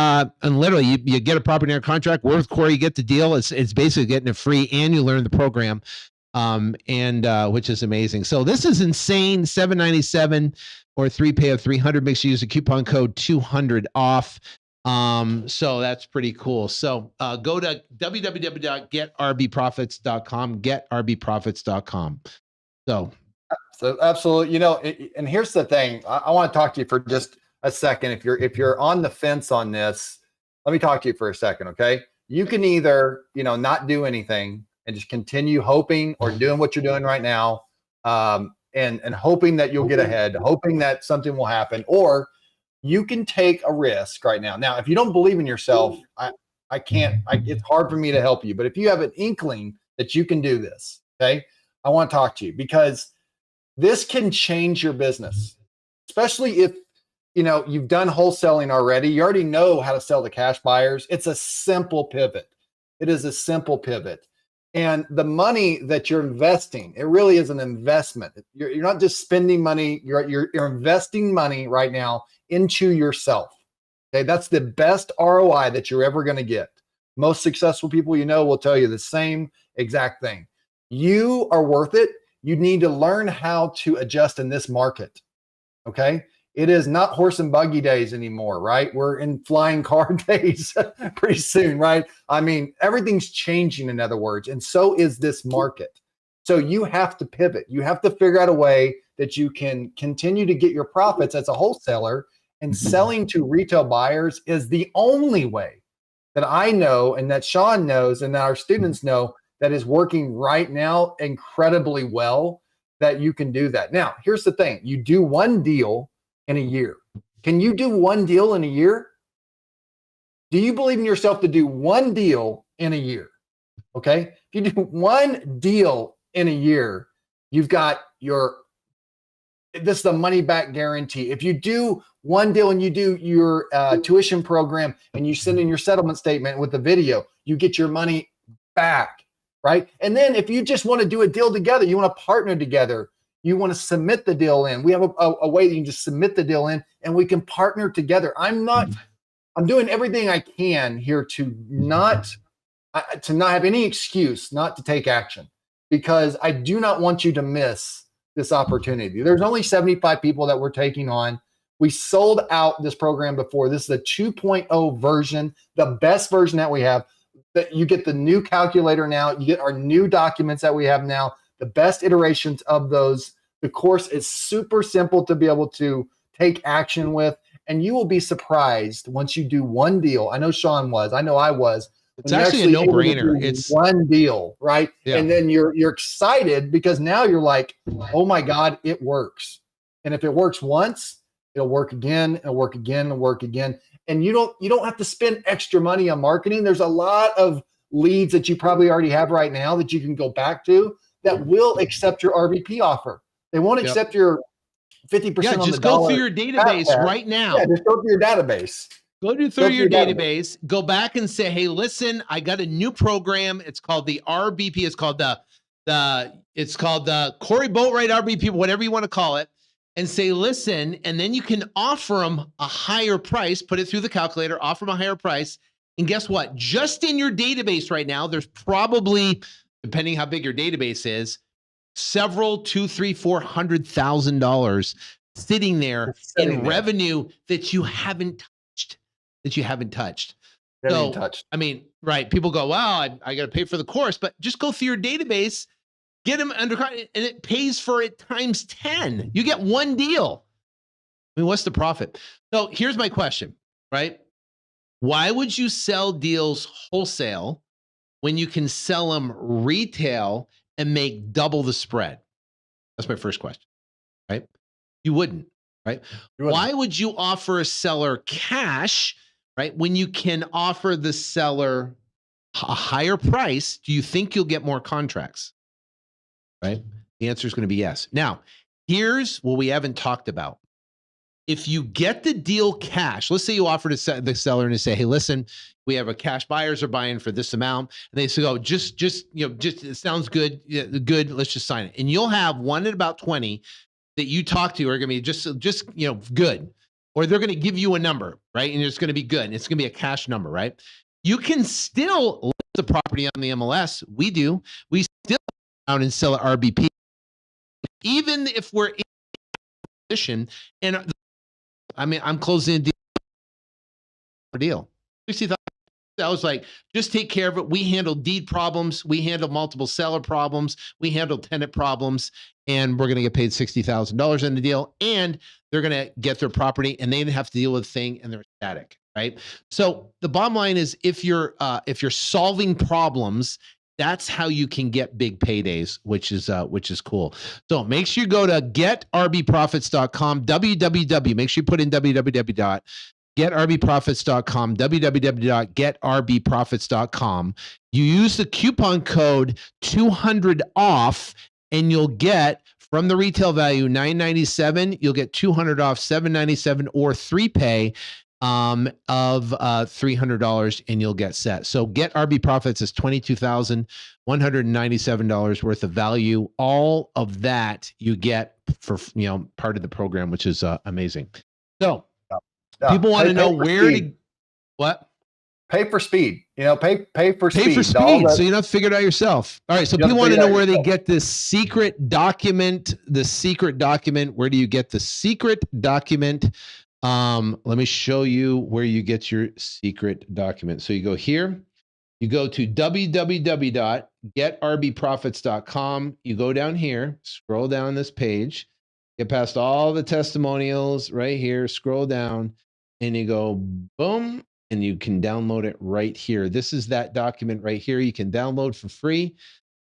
literally you get a property under contract. Work with Corey, you get the deal. It's basically getting it free, and you learn the program, which is amazing. So this is insane. $797 or 3 pay of $300. Make sure you use the coupon code 200 off. So that's pretty cool. So go to www.getrbprofits.com, getrbprofits.com. So absolutely. And here's the thing. I want to talk to you for just a second. If you're on the fence on this, let me talk to you for a second. Okay. You can either, not do anything and just continue hoping or doing what you're doing right now. And hoping that you'll get ahead, hoping that something will happen, or you can take a risk right now. Now, if you don't believe in yourself, it's hard for me to help you. But if you have an inkling that you can do this, okay, I want to talk to you, because this can change your business, especially if, you've done wholesaling already. You already know how to sell to cash buyers. It's a simple pivot. It is a simple pivot. And the money that you're investing, it really is an investment. You're not just spending money. You're investing money right now into yourself. Okay, that's the best ROI that you're ever going to get. Most successful people will tell you the same exact thing. You are worth it. You need to learn how to adjust in this market. Okay, it is not horse and buggy days anymore, right? We're in flying car days pretty soon, right? I mean, everything's changing, in other words, and so is this market. So you have to pivot. You have to figure out a way that you can continue to get your profits as a wholesaler, and selling to retail buyers is the only way that I know and that Sean knows and that our students know that is working right now incredibly well, that you can do that. Now, here's the thing. You do one deal in a year. Can you do one deal in a year? Do you believe in yourself to do one deal in a year? Okay. If you do one deal in a year, you've got this is the money back guarantee. If you do one deal and you do your tuition program and you send in your settlement statement with the video, you get your money back, right? And then if you just want to do a deal together, you want to partner together, you want to submit the deal in. We have a way that you can just submit the deal in and we can partner together. I'm doing everything I can here to not have any excuse not to take action, because I do not want you to miss this opportunity. There's only 75 people that we're taking on. We sold out this program before. This is the 2.0 version, the best version that we have. That you get the new calculator now, you get our new documents that we have now, the best iterations of those. The course is super simple to be able to take action with, and you will be surprised once you do one deal. I know Sean was, I know I was. It's actually a no-brainer. It's one deal, right? Yeah. And then you're excited because now you're like, oh my God, it works. And if it works once, it'll work again, it'll work again, it'll work again. And you don't have to spend extra money on marketing. There's a lot of leads that you probably already have right now that you can go back to that will accept your RVP offer. They won't accept your 50% yeah, on just the go dollar through your database right now. Yeah, just go through your database. Go through your database, go back and say, hey, listen, I got a new program. It's called the RBP. It's called the Corey Boatwright RBP, whatever you want to call it, and say, listen, and then you can offer them a higher price, put it through the calculator, offer them a higher price. And guess what? Just in your database right now, there's probably, depending how big your database is, several $200,000-$400,000 sitting there in revenue that you haven't touched. I mean, right. People go, wow, I got to pay for the course, but just go through your database, get them under, and it pays for it times 10. You get one deal. I mean, what's the profit? So here's my question, right? Why would you sell deals wholesale when you can sell them retail and make double the spread? That's my first question, right? You wouldn't, right? Why would you offer a seller cash, right, when you can offer the seller a higher price? Do you think you'll get more contracts, right? The answer is going to be yes. Now, here's what we haven't talked about. If you get the deal cash, let's say you offer to the seller and you say, hey, listen, we have a cash buyers are buying for this amount. And they say, oh, just it sounds good. Yeah, good. Let's just sign it. And you'll have one in about 20 that you talk to are going to be just good, or they're going to give you a number, right? And it's going to be good. And it's going to be a cash number, right? You can still list the property on the MLS. We do. We still go out and sell at RBP, even if we're in position. And I mean, I'm closing a deal. 60,000. I was like, just take care of it. We handle deed problems. We handle multiple seller problems. We handle tenant problems. And we're going to get paid $60,000 in the deal. And they're going to get their property and they have to deal with the thing and they're static, right? So the bottom line is if you're solving problems, that's how you can get big paydays, which is cool. So make sure you go to getrbprofits.com, www. Make sure you put in www.getrbprofits.com, www.getrbprofits.com. You use the coupon code 200 off, and you'll get from the retail value $997. You'll get 200 off, $797 or 3-pay of $300, and you'll get set. So Get RB Profits is $22,197 worth of value. All of that you get for part of the program, which is amazing. So people want to know where to what. Pay for speed, pay for speed. Pay for speed, so you don't have to figure it out yourself. All right, so people want to know where they get this secret document. The secret document. Where do you get the secret document? Let me show you where you get your secret document. So you go here, you go to www.getrbprofits.com. You go down here, scroll down this page, get past all the testimonials right here, scroll down, and you go boom, and you can download it right here. This is that document right here. You can download for free.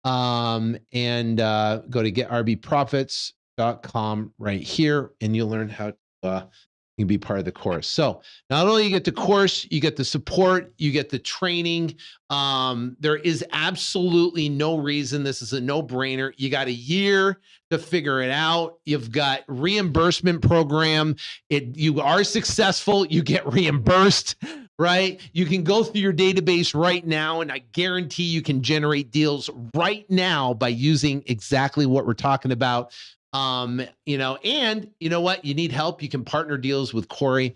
And go to getrbprofits.com right here, and you'll learn how to you can be part of the course. So not only you get the course, you get the support, you get the training. There is absolutely no reason. This is a no-brainer. You got a year to figure it out. You've got reimbursement program. You are successful, you get reimbursed, right? You can go through your database right now, and I guarantee you can generate deals right now by using exactly what we're talking about. And you know what? You need help, you can partner deals with Corey.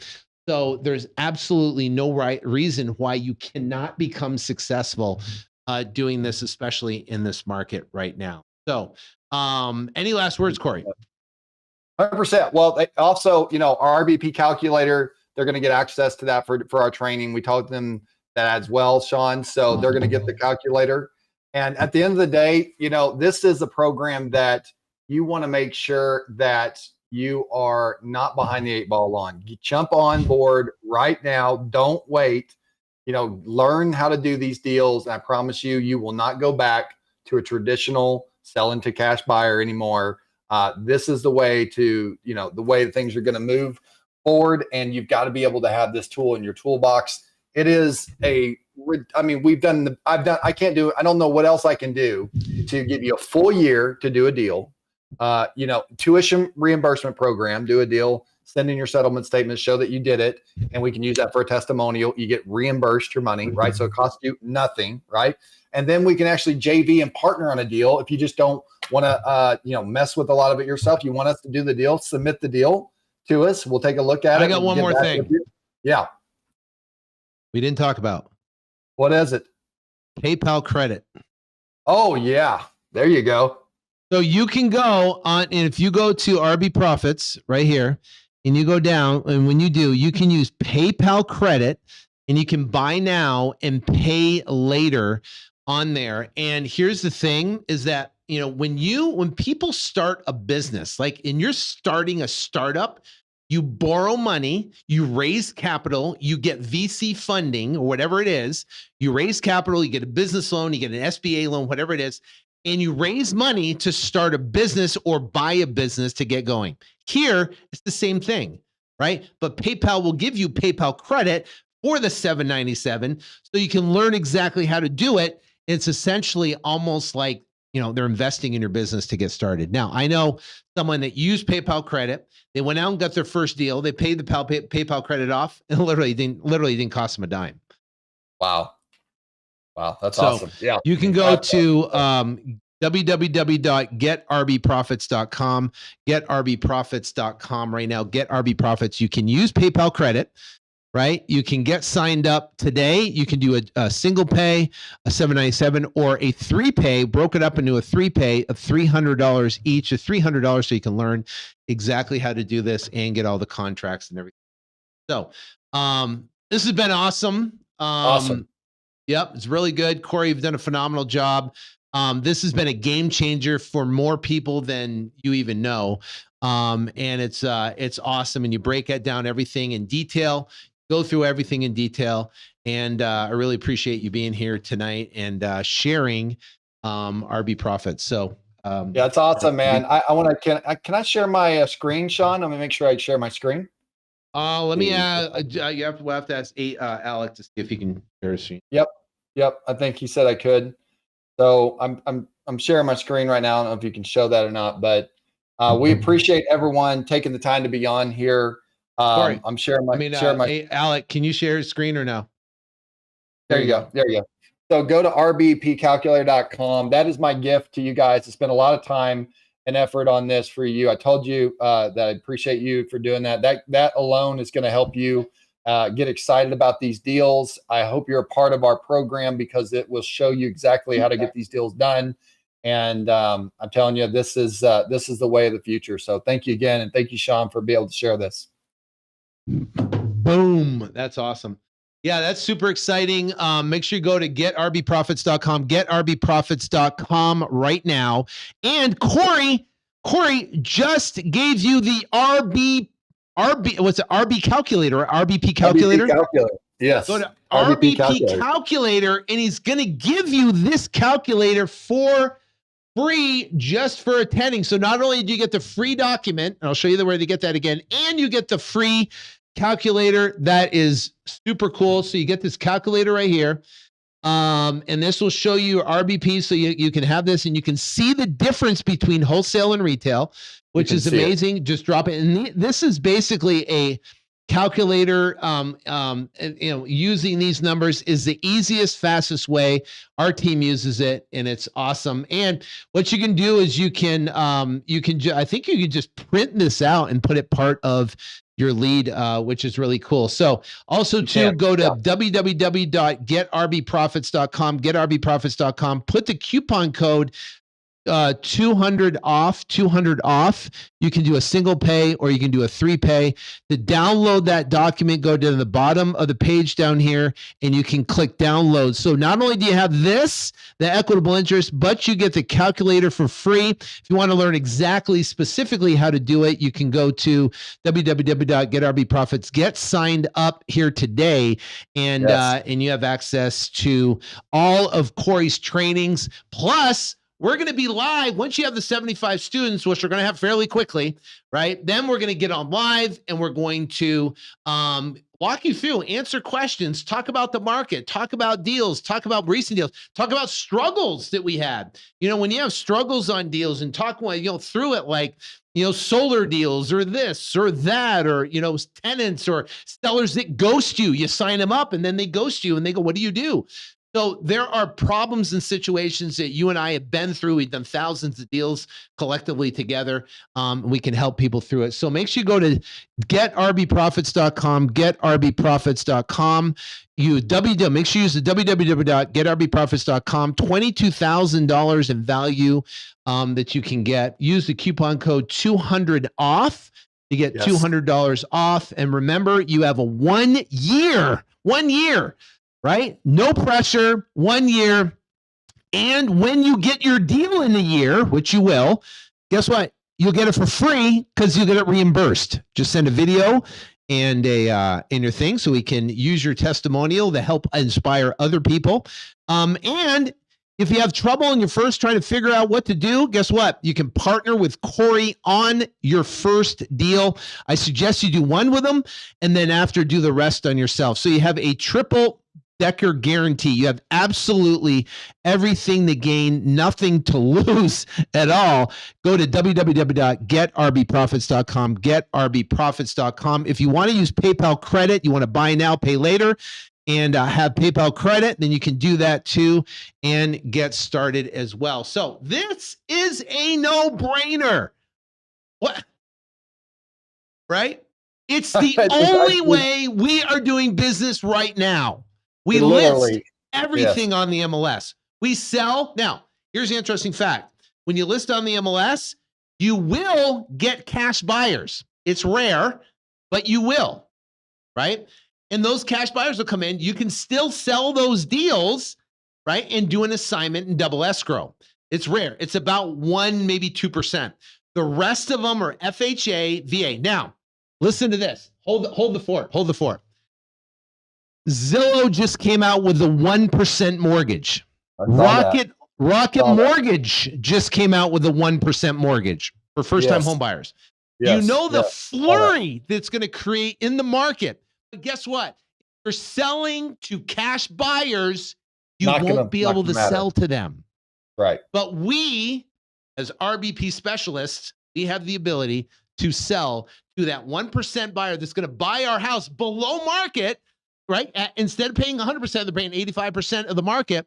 So there's absolutely no reason why you cannot become successful doing this, especially in this market right now. So any last words, Corey? 100%. Well, also, our RBP calculator, they're going to get access to that for our training. We told them that as well, Sean. So they're going to get the calculator. And at the end of the day, this is a program that you want to make sure that you are not behind the 8 ball on. You jump on board right now. Don't wait. Learn how to do these deals. I promise you, you will not go back to a traditional selling to cash buyer anymore. This is the way to, the way things are going to move forward, and you've got to be able to have this tool in your toolbox. It is I don't know what else I can do to give you a full year to do a deal. Tuition reimbursement program, do a deal, send in your settlement statement, show that you did it, and we can use that for a testimonial. You get reimbursed your money, right? So it costs you nothing, right? And then we can actually JV and partner on a deal. If you just don't want to, mess with a lot of it yourself, you want us to do the deal, submit the deal to us. We'll take a look at it. I got one more thing. Yeah. We didn't talk about. What is it? PayPal credit. Oh yeah. There you go. So you can go on, and if you go to RB Profits right here, and you go down, and when you do, you can use PayPal credit, and you can buy now and pay later on there. And here's the thing is that, when people start a business, like, and you're starting a startup, you borrow money, you raise capital, you get VC funding or whatever it is, you raise capital, you get a business loan, you get an SBA loan, whatever it is, and you raise money to start a business or buy a business to get going. Here, it's the same thing, right? But PayPal will give you PayPal credit for the $797, so you can learn exactly how to do it. It's essentially almost like, they're investing in your business to get started. Now, I know someone that used PayPal credit. They went out and got their first deal. They paid the PayPal credit off, and literally didn't cost them a dime. Wow. That's awesome. Yeah. You can go to www.getrbprofits.com, getrbprofits.com right now. Get RB Profits. You can use PayPal credit, right? You can get signed up today. You can do a single pay, a $797, or a 3-pay, broken up into a 3-pay of $300 each, of $300, so you can learn exactly how to do this and get all the contracts and everything. So this has been awesome. Awesome. Yep, it's really good. Corey, you've done a phenomenal job. This has been a game changer for more people than you even know. And it's awesome. And you break it down, everything in detail, go through everything in detail. And I really appreciate you being here tonight and sharing RB Profits. So yeah, it's awesome, man. I want to, can I share my screen, Sean? I'm gonna make sure I share my screen. Let me, we'll have to ask Alec to see if he can share his screen. Yep. I think he said I could. So I'm sharing my screen right now. I don't know if you can show that or not, but we appreciate everyone taking the time to be on here. I'm sharing my, hey, Alec, can you share his screen or no? There you go. So go to rbpcalculator.com. That is my gift to you guys to spend a lot of time and effort on this for you. I told you that I appreciate you for doing that. That alone is going to help you get excited about these deals. I hope you're a part of our program because it will show you exactly how to get these deals done. And I'm telling you, this is the way of the future. So thank you again. And thank you, Sean, for being able to share this. Boom. That's awesome. Yeah, that's super exciting. Make sure you go to getrbprofits.com, getrbprofits.com right now. And Corey just gave you the RB, what's it? RB calculator, RBP calculator? RBP calculator. Yes. Go to RBP RBP calculator, and he's going to give you this calculator for free just for attending. So not only do you get the free document, and I'll show you the way to get that again, and you get the free calculator that is super cool. So you get this calculator right here. And this will show you RBP, so you can have this and you can see the difference between wholesale and retail, which is amazing. Just drop it. And this is basically a calculator. Using these numbers is the easiest, fastest way. Our team uses it, and it's awesome. And what you can do is I think you can just print this out and put it part of your lead, which is really cool. So also go to www.getrbprofits.com, getrbprofits.com, put the coupon code 200 off. You can do a single pay or you can do a 3-pay. To download that document, go to the bottom of the page down here and you can click download. So not only do you have this, the equitable interest, but you get the calculator for free. If you want to learn specifically how to do it, you can go to www.getrbprofits. Get signed up here today, and you have access to all of Corey's trainings. Plus, we're going to be live once you have the 75 students, which we're going to have fairly quickly, right? Then we're going to get on live and we're going to walk you through, answer questions, talk about the market, talk about deals, talk about recent deals, talk about struggles that we had. When you have struggles on deals and talk through it, like, solar deals or this or that, or, tenants or sellers that ghost you. You sign them up and then they ghost you and they go, what do you do? So there are problems and situations that you and I have been through. We've done thousands of deals collectively together. We can help people through it. So make sure you go to getrbprofits.com, getrbprofits.com. Make sure you use the www.getrbprofits.com. $22,000 in value that you can get. Use the coupon code 200 off. You get $200 off. And remember, you have a 1 year, right? No pressure, 1 year. And when you get your deal in a year, which you will, guess what? You'll get it for free because you'll get it reimbursed. Just send a video and in your thing so we can use your testimonial to help inspire other people. And if you have trouble and you're first trying to figure out what to do, guess what? You can partner with Corey on your first deal. I suggest you do one with him and then after do the rest on yourself. So you have a triple Decker guarantee. You have absolutely everything to gain, nothing to lose at all. Go to www.getrbprofits.com, getrbprofits.com. If you want to use PayPal credit, you want to buy now, pay later, and have PayPal credit, then you can do that too and get started as well. So this is a no-brainer. What? Right? It's the only way we are doing business right now. We list everything on the MLS. We sell. Now, here's the interesting fact. When you list on the MLS, you will get cash buyers. It's rare, but you will, right? And those cash buyers will come in. You can still sell those deals, right? And do an assignment in double escrow. It's rare. It's about 1, maybe 2%. The rest of them are FHA, VA. Now, listen to this. Hold the fort. Zillow just came out with a 1% mortgage. Rocket Mortgage just came out with a 1% mortgage for first-time home buyers. The flurry that's going to create in the market. But guess what? If you're selling to cash buyers, you won't be able to sell to them. Right. But we, as RBP specialists, we have the ability to sell to that 1% buyer that's going to buy our house below market, right? Instead of paying 100%, they're paying 85% of the market.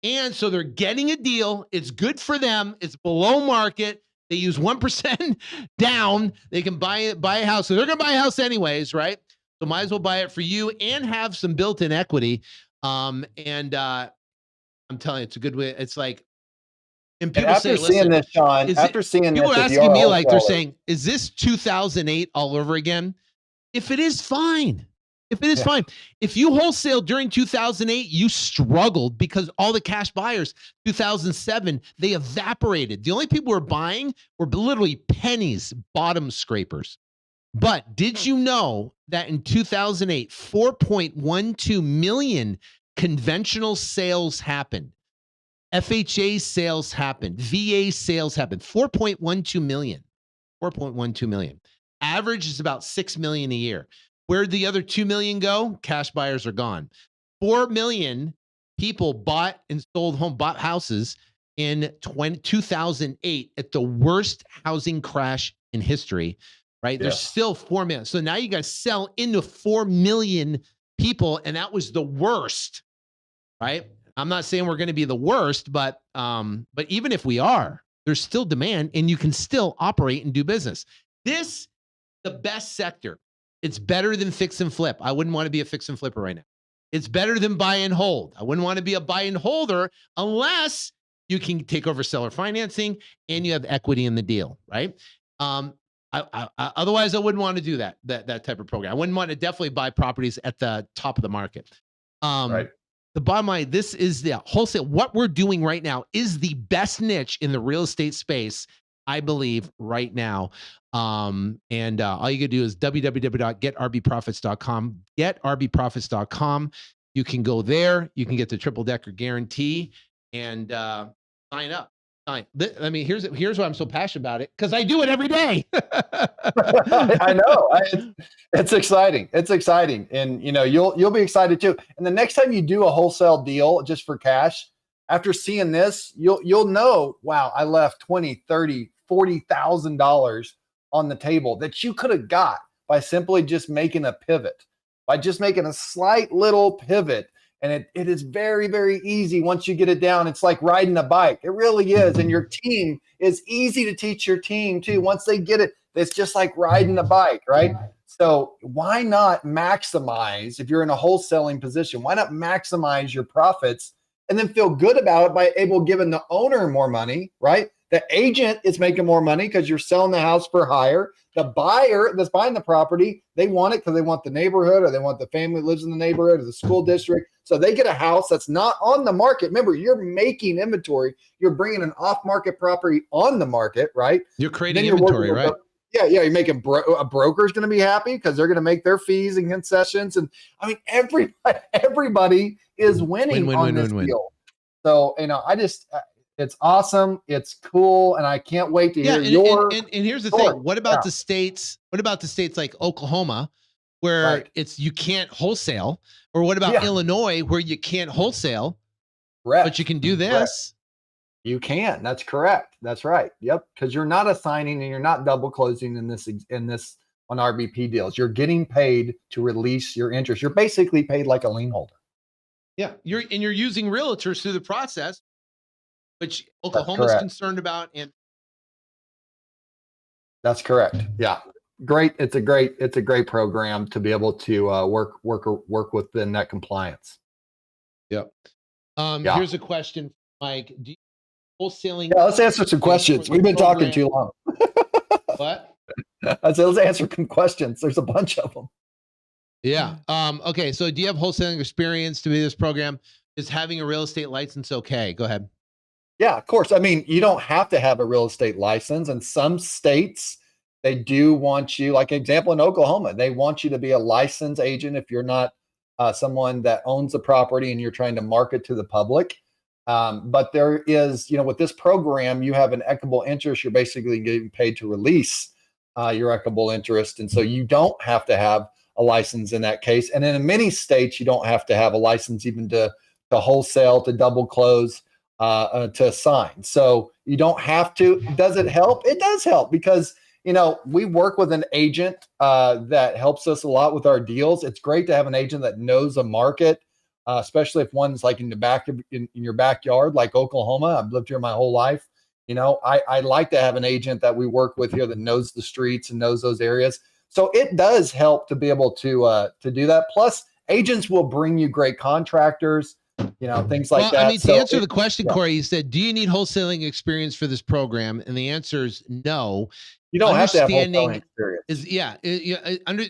And so they're getting a deal. It's good for them. It's below market. They use 1% down. They can buy a house. So they're going to buy a house anyways, right? So might as well buy it for you and have some built-in equity. I'm telling you, it's a good way. It's like, and people after say, seeing this, Sean, people are asking me, like, they're saying, is this 2008 all over again? If it is, fine. Fine. If you wholesale during 2008, you struggled because all the cash buyers, 2007, they evaporated. The only people who were buying were literally pennies, bottom scrapers. But did you know that in 2008, 4.12 million conventional sales happened? FHA sales happened. VA sales happened. 4.12 million. 4.12 million. Average is about 6 million a year. Where'd the other 2 million go? Cash buyers are gone. 4 million people bought and sold bought houses in 2008 at the worst housing crash in history, right? There's still 4 million. So now you got to sell into 4 million people, and that was the worst, right? I'm not saying we're going to be the worst, but even if we are, there's still demand, and you can still operate and do business. This, the best sector. It's better than fix and flip. I wouldn't want to be a fix and flipper right now. It's better than buy and hold. I wouldn't want to be a buy and holder unless you can take over seller financing and you have equity in the deal, right? Otherwise, I wouldn't want to do that type of program. I wouldn't want to definitely buy properties at the top of the market. Right. The bottom line, this is the wholesale. What we're doing right now is the best niche in the real estate space, I believe, right now. All you gotta do is www.getrbprofits.com. Getrbprofits.com. You can go there. You can get the triple decker guarantee and sign up. I mean, here's why I'm so passionate about it, because I do it every day. I know. It's exciting. It's exciting. And you'll be excited too. And the next time you do a wholesale deal just for cash, after seeing this, you'll know, wow, I left $20,000, $30,000, $40,000 on the table that you could have got by simply just making a pivot, by just making a slight little pivot. And it is very, very easy once you get it down. It's like riding a bike. It really is. And your team is easy to teach your team too. Once they get it, it's just like riding a bike, right? So why not maximize, if you're in a wholesaling position, why not maximize your profits and then feel good about it by giving the owner more money, right? The agent is making more money because you're selling the house for higher. The buyer that's buying the property, they want it because they want the neighborhood, or they want the family that lives in the neighborhood, or the school district. So they get a house that's not on the market. Remember, you're making inventory. You're bringing an off-market property on the market, right? You're creating inventory, right? Yeah. You're making a broker's going to be happy because they're going to make their fees and concessions. And I mean, everybody is winning on this deal. So, it's awesome. It's cool. And I can't wait to hear your. And here's the thing. What about the states? What about the states like Oklahoma, where you can't wholesale? Or what about Illinois, where you can't wholesale, but you can do this? Correct. You can. That's correct. That's right. Yep. Because you're not assigning and you're not double closing in this on RBP deals. You're getting paid to release your interest. You're basically paid like a lien holder. Yeah. You're using realtors through the process, which Oklahoma's concerned about. And that's correct. Yeah. Great. It's a great program to be able to work within that compliance. Yep. Here's a question, Mike. Do you wholesaling? Yeah, let's answer some questions. We've been talking too long. What? I said, let's answer some questions. There's a bunch of them. Yeah. Okay. So do you have wholesaling experience to be this program? Is having a real estate license okay? Go ahead. Yeah, of course. I mean, you don't have to have a real estate license. In some states, they do want you, like example in Oklahoma, they want you to be a licensed agent if you're not someone that owns a property and you're trying to market to the public. But there is, with this program, you have an equitable interest. You're basically getting paid to release your equitable interest. And so you don't have to have a license in that case. And in many states, you don't have to have a license even to wholesale, to double close, to assign. So you don't have to. Does it help? It does help because, we work with an agent that helps us a lot with our deals. It's great to have an agent that knows a market, especially if one's like in your backyard, like Oklahoma. I've lived here my whole life. I like to have an agent that we work with here that knows the streets and knows those areas. So it does help to be able to do that. Plus, agents will bring you great contractors, things like that. I mean, to answer the question, Corey, you said, do you need wholesaling experience for this program? And the answer is no. You don't have to have wholesaling experience.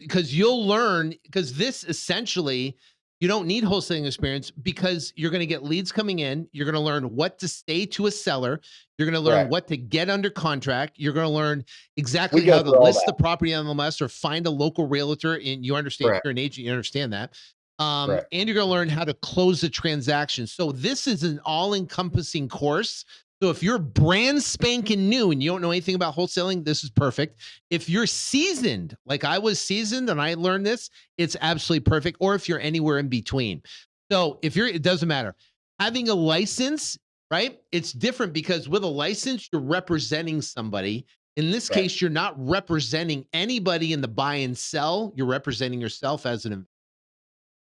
Because you'll learn, because this essentially You don't need wholesaling experience because you're going to get leads coming in. You're going to learn what to say to a seller. You're going to learn Correct. what to get under contract. You're going to learn We exactly go how to through all list the that. property on the MLS or find a local realtor. And you understand, Correct. you're an agent, you understand that. Correct. And you're going to learn how to close the transaction. So this is an all-encompassing course. So if you're brand spanking new and you don't know anything about wholesaling, this is perfect. If you're seasoned, like I was seasoned and I learned this, it's absolutely perfect. Or if you're anywhere in between. So if you're, it doesn't matter. Having a license, right? It's different because with a license, you're representing somebody. In this Right. case, you're not representing anybody in the buy and sell. You're representing yourself as an investor.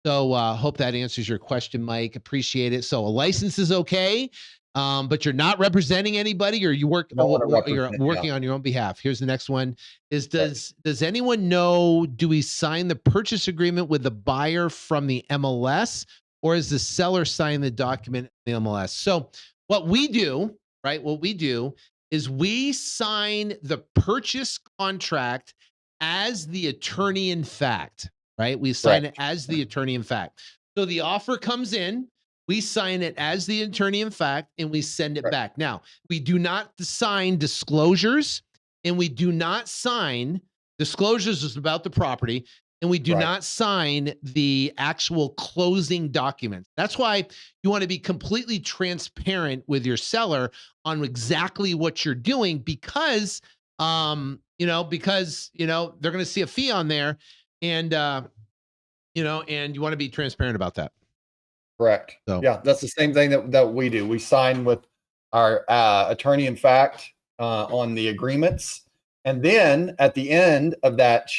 So hope that answers your question, Mike. Appreciate it. So a license is okay, but you're not representing anybody, or Don't want to you're represent. working Yeah. on your own behalf. Here's the next one: is Right. does anyone know? Do we sign the purchase agreement with the buyer from the MLS, or is the seller signing the document in the MLS? So what we do, right? What we do is we sign the purchase contract as the attorney in fact. Right? We sign it Correct. as the attorney in fact. So the offer comes in, we sign it as the attorney in fact, and we send it Correct. back. Now, we do not sign disclosures, and we do not sign disclosures is about the property, and we do Right. not sign the actual closing documents. That's why you want to be completely transparent with your seller on exactly what you're doing because because they're going to see a fee on there and and you want to be transparent about that. Correct. So Yeah, that's the same thing that we do. We sign with our attorney in fact on the agreements, and then at the end of that,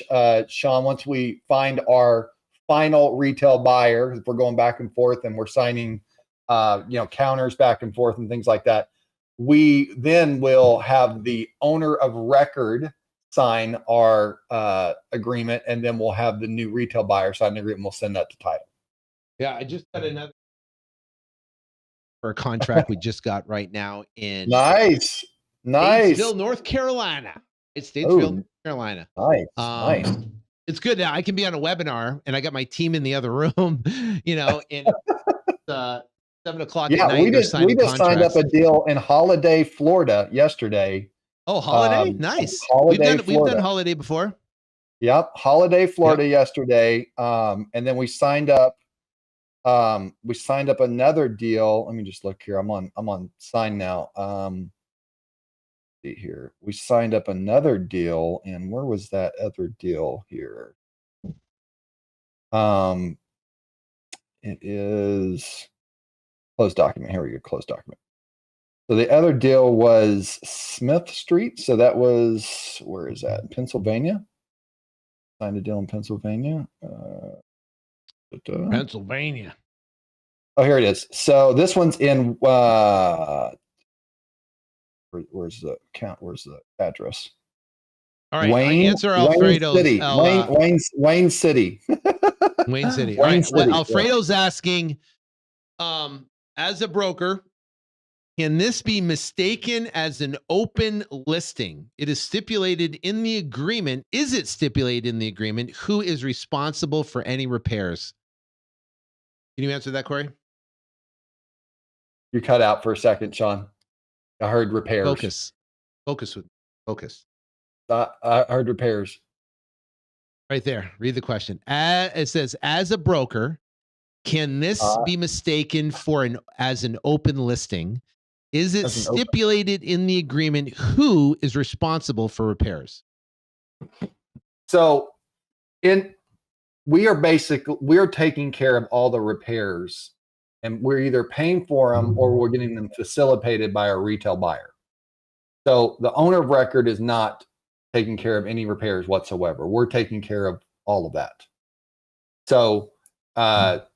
Sean, once we find our final retail buyer, if we're going back and forth and we're signing, counters back and forth and things like that, we then will have the owner of record sign our agreement, and then we'll have the new retail buyer sign the agreement. We'll send that to title. yeah, I just got another for a contract we just got right now in Nice. Statesville, North Carolina. It's Statesville, Oh, North Carolina. nice. Nice. It's good that I can be on a webinar and I got my team in the other room, and it's 7 o'clock at Yeah, night. we They're just signing signed up contracts. a deal in Holiday, Florida yesterday. Oh, Holiday, nice. Holiday, We've done Florida. Holiday before. Yep, Holiday, Florida Yep. yesterday. And then we signed up another deal. Let me just look here. I'm on sign now. See here. We signed up another deal, and where was that other deal here? It is closed document. Here we go, closed document. So the other deal was Smith Street. So that was, where is that? Pennsylvania. Signed a deal in Pennsylvania. Pennsylvania. Oh, here it is. So this one's in where's the account? Where's the address? All right, Wayne, answer Wayne Alfredo's. City. Wayne City. Wayne City. All Wayne right. What City, yeah. Alfredo's asking, as a broker, can this be mistaken as an open listing? It is stipulated in the agreement. Is it stipulated in the agreement? Who is responsible for any repairs? Can you answer that, Corey? You cut out for a second, Sean. I heard repairs. Focus. I heard repairs. Right there. Read the question. It says, as a broker, can this be mistaken for as an open listing? Is it stipulated in the agreement who is responsible for repairs? So we are taking care of all the repairs, and we're either paying for them or we're getting them facilitated by our retail buyer. So the owner of record is not taking care of any repairs whatsoever. We're taking care of all of that. So that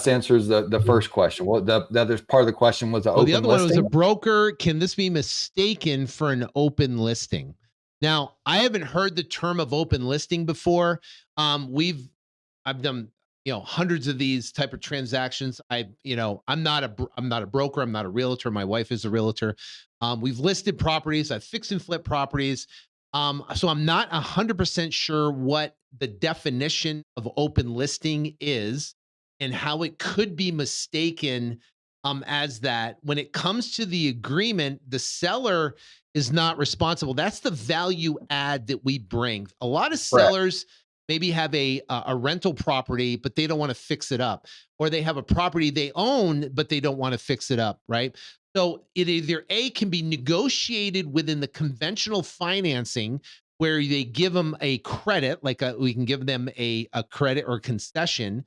answers the first question. Well, the other part of the question was the other one was a broker. Can this be mistaken for an open listing? Now, I haven't heard the term of open listing before. I've done hundreds of these type of transactions. I'm not a broker. I'm not a realtor. My wife is a realtor. We've listed properties. I've fix and flip properties. So I'm not 100% sure what the definition of open listing is. and how it could be mistaken as that. When it comes to the agreement, the seller is not responsible. That's the value add that we bring. A lot of Correct. sellers maybe have a rental property, but they don't want to fix it up, or they have a property they own, but they don't want to fix it up, right? So it either A, can be negotiated within the conventional financing where they give them a credit, like we can give them a credit or concession,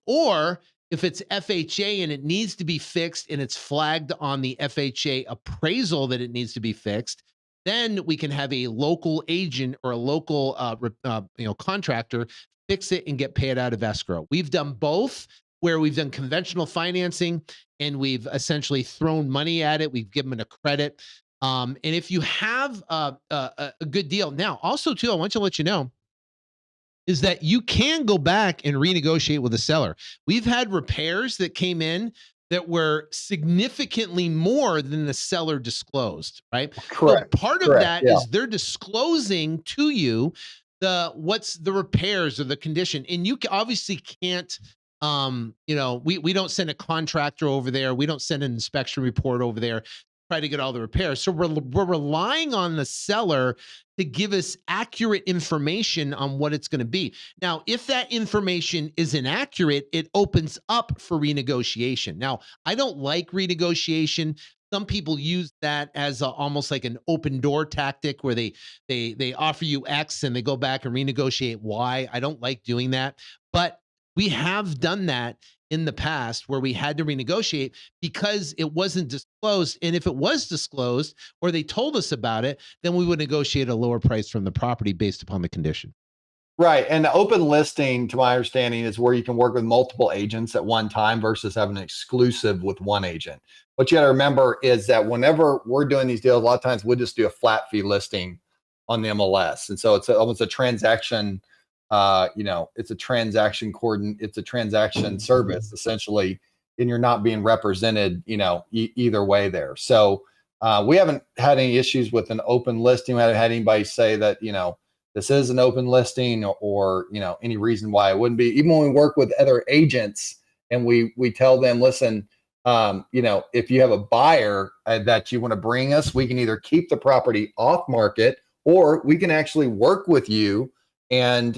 or if it's FHA and it needs to be fixed and it's flagged on the FHA appraisal that it needs to be fixed, then we can have a local agent or a local contractor fix it and get paid out of escrow. We've done both, where we've done conventional financing and we've essentially thrown money at it. We've given it a credit. And if you have a good deal, now also too, I want to let you know is that you can go back and renegotiate with the seller. We've had repairs that came in that were significantly more than the seller disclosed, right? Correct. So part of that is they're disclosing to you what's the repairs or the condition, and you obviously can't. We don't send a contractor over there. We don't send an inspection report over there. Try to get all the repairs. So we're relying on the seller to give us accurate information on what it's going to be. Now, if that information is inaccurate, it opens up for renegotiation. Now, I don't like renegotiation. Some people use that as almost like an open door tactic where they offer you X and they go back and renegotiate Y. I don't like doing that, but we have done that in the past where we had to renegotiate because it wasn't disclosed. And if it was disclosed or they told us about it, then we would negotiate a lower price from the property based upon the condition. Right. And the open listing, to my understanding, is where you can work with multiple agents at one time versus having an exclusive with one agent. What you got to remember is that whenever we're doing these deals, a lot of times we'll just do a flat fee listing on the MLS. And so it's almost a transaction. It's a transaction it's a transaction service essentially, and you're not being represented, either way there. So we haven't had any issues with an open listing. We haven't had anybody say that, this is an open listing or any reason why it wouldn't be. Even when we work with other agents and we tell them, listen, if you have a buyer that you want to bring us, we can either keep the property off market or we can actually work with you. And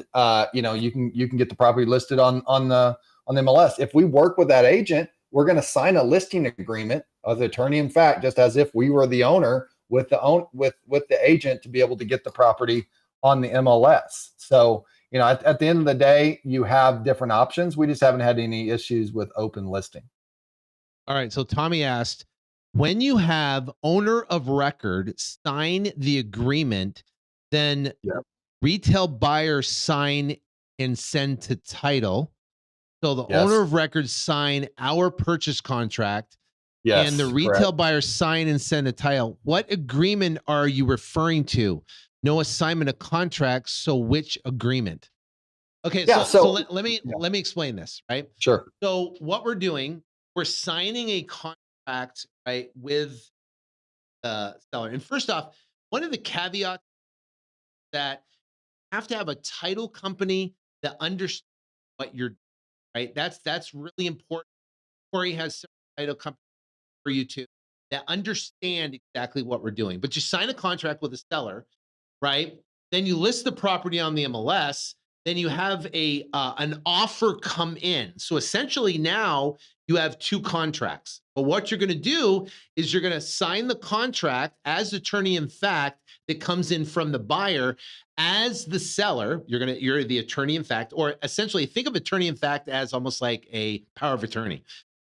you can get the property listed on the MLS. If we work with that agent, we're going to sign a listing agreement of the attorney in fact, just as if we were the owner with the agent to be able to get the property on the MLS. So at the end of the day, you have different options. We just haven't had any issues with open listing. All right. So Tommy asked, when you have owner of record sign the agreement, then retail buyers sign and send to title. So the owner of record sign our purchase contract, and the retail buyers sign and send a title. What agreement are you referring to? No assignment of contracts. So which agreement? Okay, so let me explain this, right? Sure. So what we're doing, we're signing a contract, right, with the seller. And first off, one of the caveats that have to have a title company that understands what you're doing, right? That's really important. Corey has several title companies for you too that understand exactly what we're doing. But you sign a contract with a seller, right? Then you list the property on the MLS. Then you have an offer come in. So essentially now you have two contracts. But what you're going to do is you're going to sign the contract as attorney in fact that comes in from the buyer as the seller. You're the attorney in fact, or essentially think of attorney in fact as almost like a power of attorney.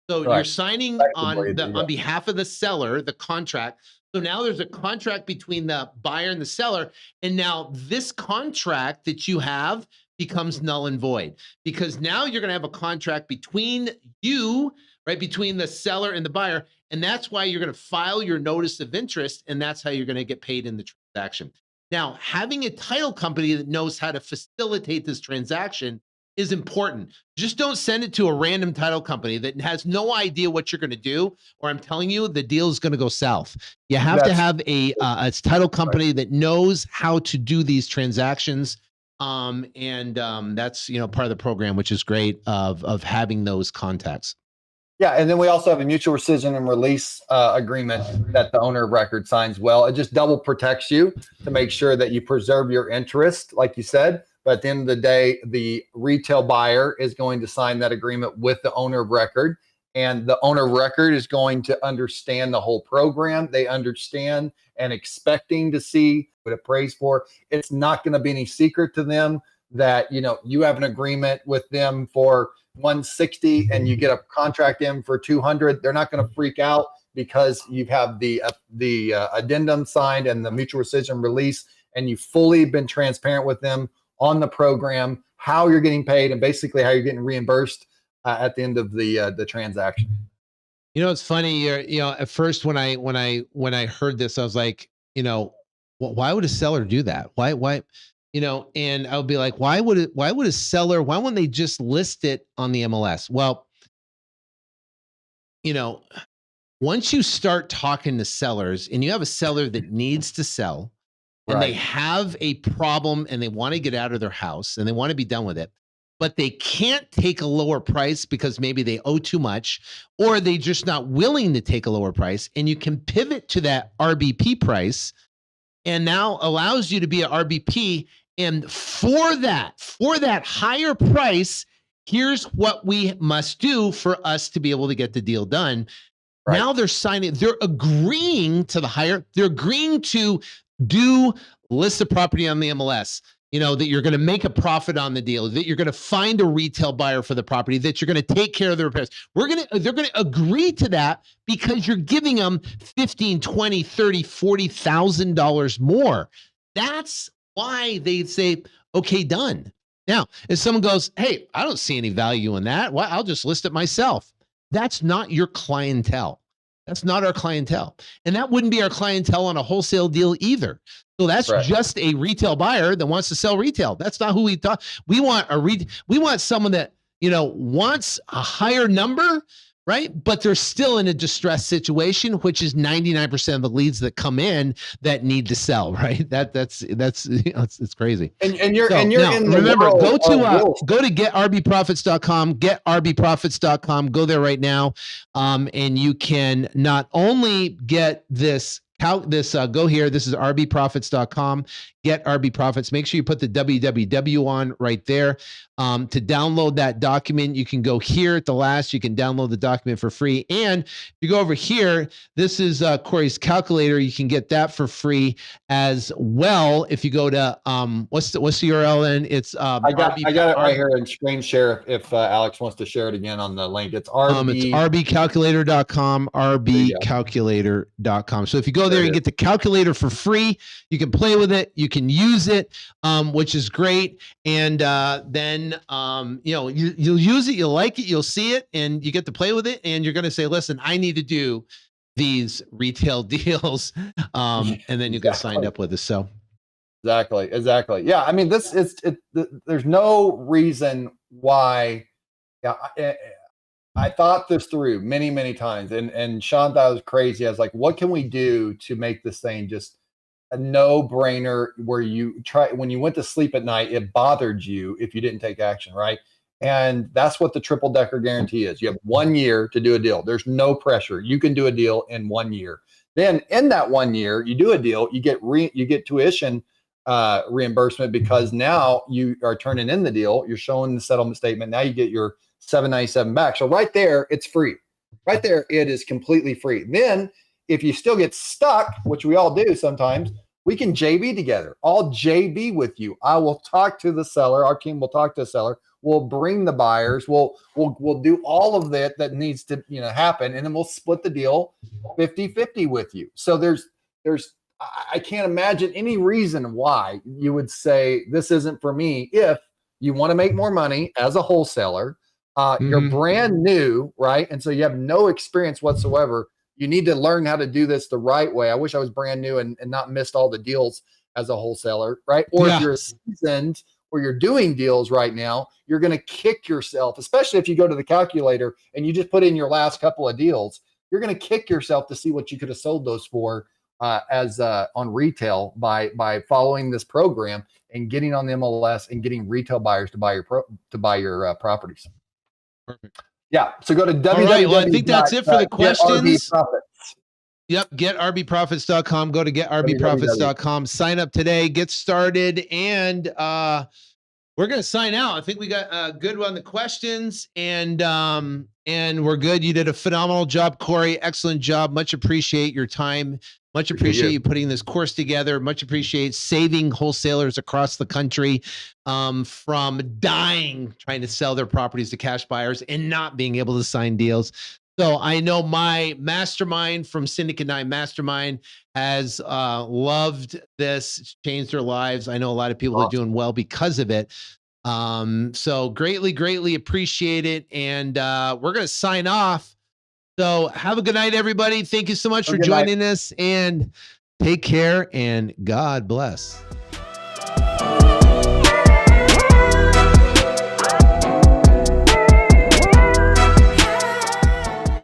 So you're signing on behalf of the seller, the contract. So now there's a contract between the buyer and the seller. And now this contract that you have becomes null and void because now you're going to have a contract between you, right? Between the seller and the buyer. And that's why you're going to file your notice of interest. And that's how you're going to get paid in the transaction. Now, having a title company that knows how to facilitate this transaction is important. Just don't send it to a random title company that has no idea what you're going to do, or I'm telling you, the deal is going to go south. You have to have a title company that knows how to do these transactions That's, part of the program, which is great of having those contacts. Yeah, and then we also have a mutual rescission and release agreement that the owner of record signs. Well, it just double protects you to make sure that you preserve your interest, like you said. But at the end of the day, the retail buyer is going to sign that agreement with the owner of record, and the owner of record is going to understand the whole program. They understand and expecting to see what it prays for. It's not going to be any secret to them that you have an agreement with them for 160 and you get a contract in for 200. They're not going to freak out because you have the addendum signed and the mutual rescission release, and you've fully been transparent with them on the program, how you're getting paid, and basically how you're getting reimbursed at the end of the transaction. It's funny. At first when I heard this, I was like, why would a seller do that? Why? And I would be like, why would a seller, why wouldn't they just list it on the MLS? Well, once you start talking to sellers and you have a seller that needs to sell and they have a problem and they want to get out of their house and they want to be done with it, but they can't take a lower price because maybe they owe too much, or they just not willing to take a lower price, and you can pivot to that RBP price and now allows you to be an RBP. And for that higher price, here's what we must do for us to be able to get the deal done. Right. Now they're agreeing to the higher, they're agreeing to list the property on the MLS, that you're going to make a profit on the deal, that you're going to find a retail buyer for the property, that you're going to take care of the repairs. They're going to agree to that because you're giving them $15,000, $20,000, $30,000, $40,000 more. That's why they say, okay, done. Now, if someone goes, hey, I don't see any value in that, well, I'll just list it myself. That's not your clientele. That's not our clientele. And that wouldn't be our clientele on a wholesale deal either. So that's just a retail buyer that wants to sell retail. That's not who we thought. We want we want someone that, wants a higher number, right? But they're still in a distressed situation, which is 99% of the leads that come in that need to sell, right? That's it's crazy. And you're in the remember, world go to getrbprofits.com, getrbprofits.com. Go there right now, and you can not only get this. Go here. This is rbprofits.com. Get RB Profits. Make sure you put the www on right there. To download that document, you can go here at the last. You can download the document for free. And if you go over here, this is Corey's calculator. You can get that for free as well. If you go to what's the URL? And it's I got it right here in screen share. If Alex wants to share it again on the link, it's rbcalculator.com. rbcalculator.com. So if you go there, you get the calculator for free. You can play with it. You can use it, which is great. And then you'll use it, you'll like it, you'll see it, and you get to play with it. And you're going to say, listen, I need to do these retail deals. And then you get signed up with us. So exactly. Yeah. I mean, there's no reason why. Yeah. I thought this through many, many times, and Sean thought it was crazy. I was like, what can we do to make this thing just a no-brainer, where when you went to sleep at night, it bothered you if you didn't take action, right? And that's what the triple decker guarantee is. You have 1 year to do a deal. There's no pressure. You can do a deal in 1 year. Then in that 1 year, you do a deal, you get tuition reimbursement, because now you are turning in the deal. You're showing the settlement statement. Now you get your $797 back. So right there, it's free. Right there, it is completely free. Then if you still get stuck, which we all do sometimes, we can JV together. I'll JV with you. I will talk to the seller. Our team will talk to the seller. We'll bring the buyers. We'll do all of that needs to happen, and then we'll split the deal 50-50 with you. So I can't imagine any reason why you would say this isn't for me. If you want to make more money as a wholesaler, you're brand new, right? And so you have no experience whatsoever. You need to learn how to do this the right way. I wish I was brand new and not missed all the deals as a wholesaler, right? Or if you're seasoned or you're doing deals right now, you're going to kick yourself, especially if you go to the calculator and you just put in your last couple of deals. You're going to kick yourself to see what you could have sold those for as on retail by following this program and getting on the MLS and getting retail buyers to buy your properties. Perfect. Yeah. So go to All right. Well, I think that's it for the questions. Yep. GetRBProfits.com. Go to GetRBProfits.com. Sign up today. Get started. And we're going to sign out. I think we got a good one on the questions, and we're good. You did a phenomenal job, Corey. Excellent job. Much appreciate your time. Much appreciate you putting this course together. Much appreciate saving wholesalers across the country from dying trying to sell their properties to cash buyers and not being able to sign deals. So I know my mastermind from Syndicate 9 Mastermind has loved this. It's changed their lives. I know a lot of people are doing well because of it. So greatly appreciate it. And we're going to sign off. So have a good night, everybody. Thank you so much for joining us, and take care, and God bless.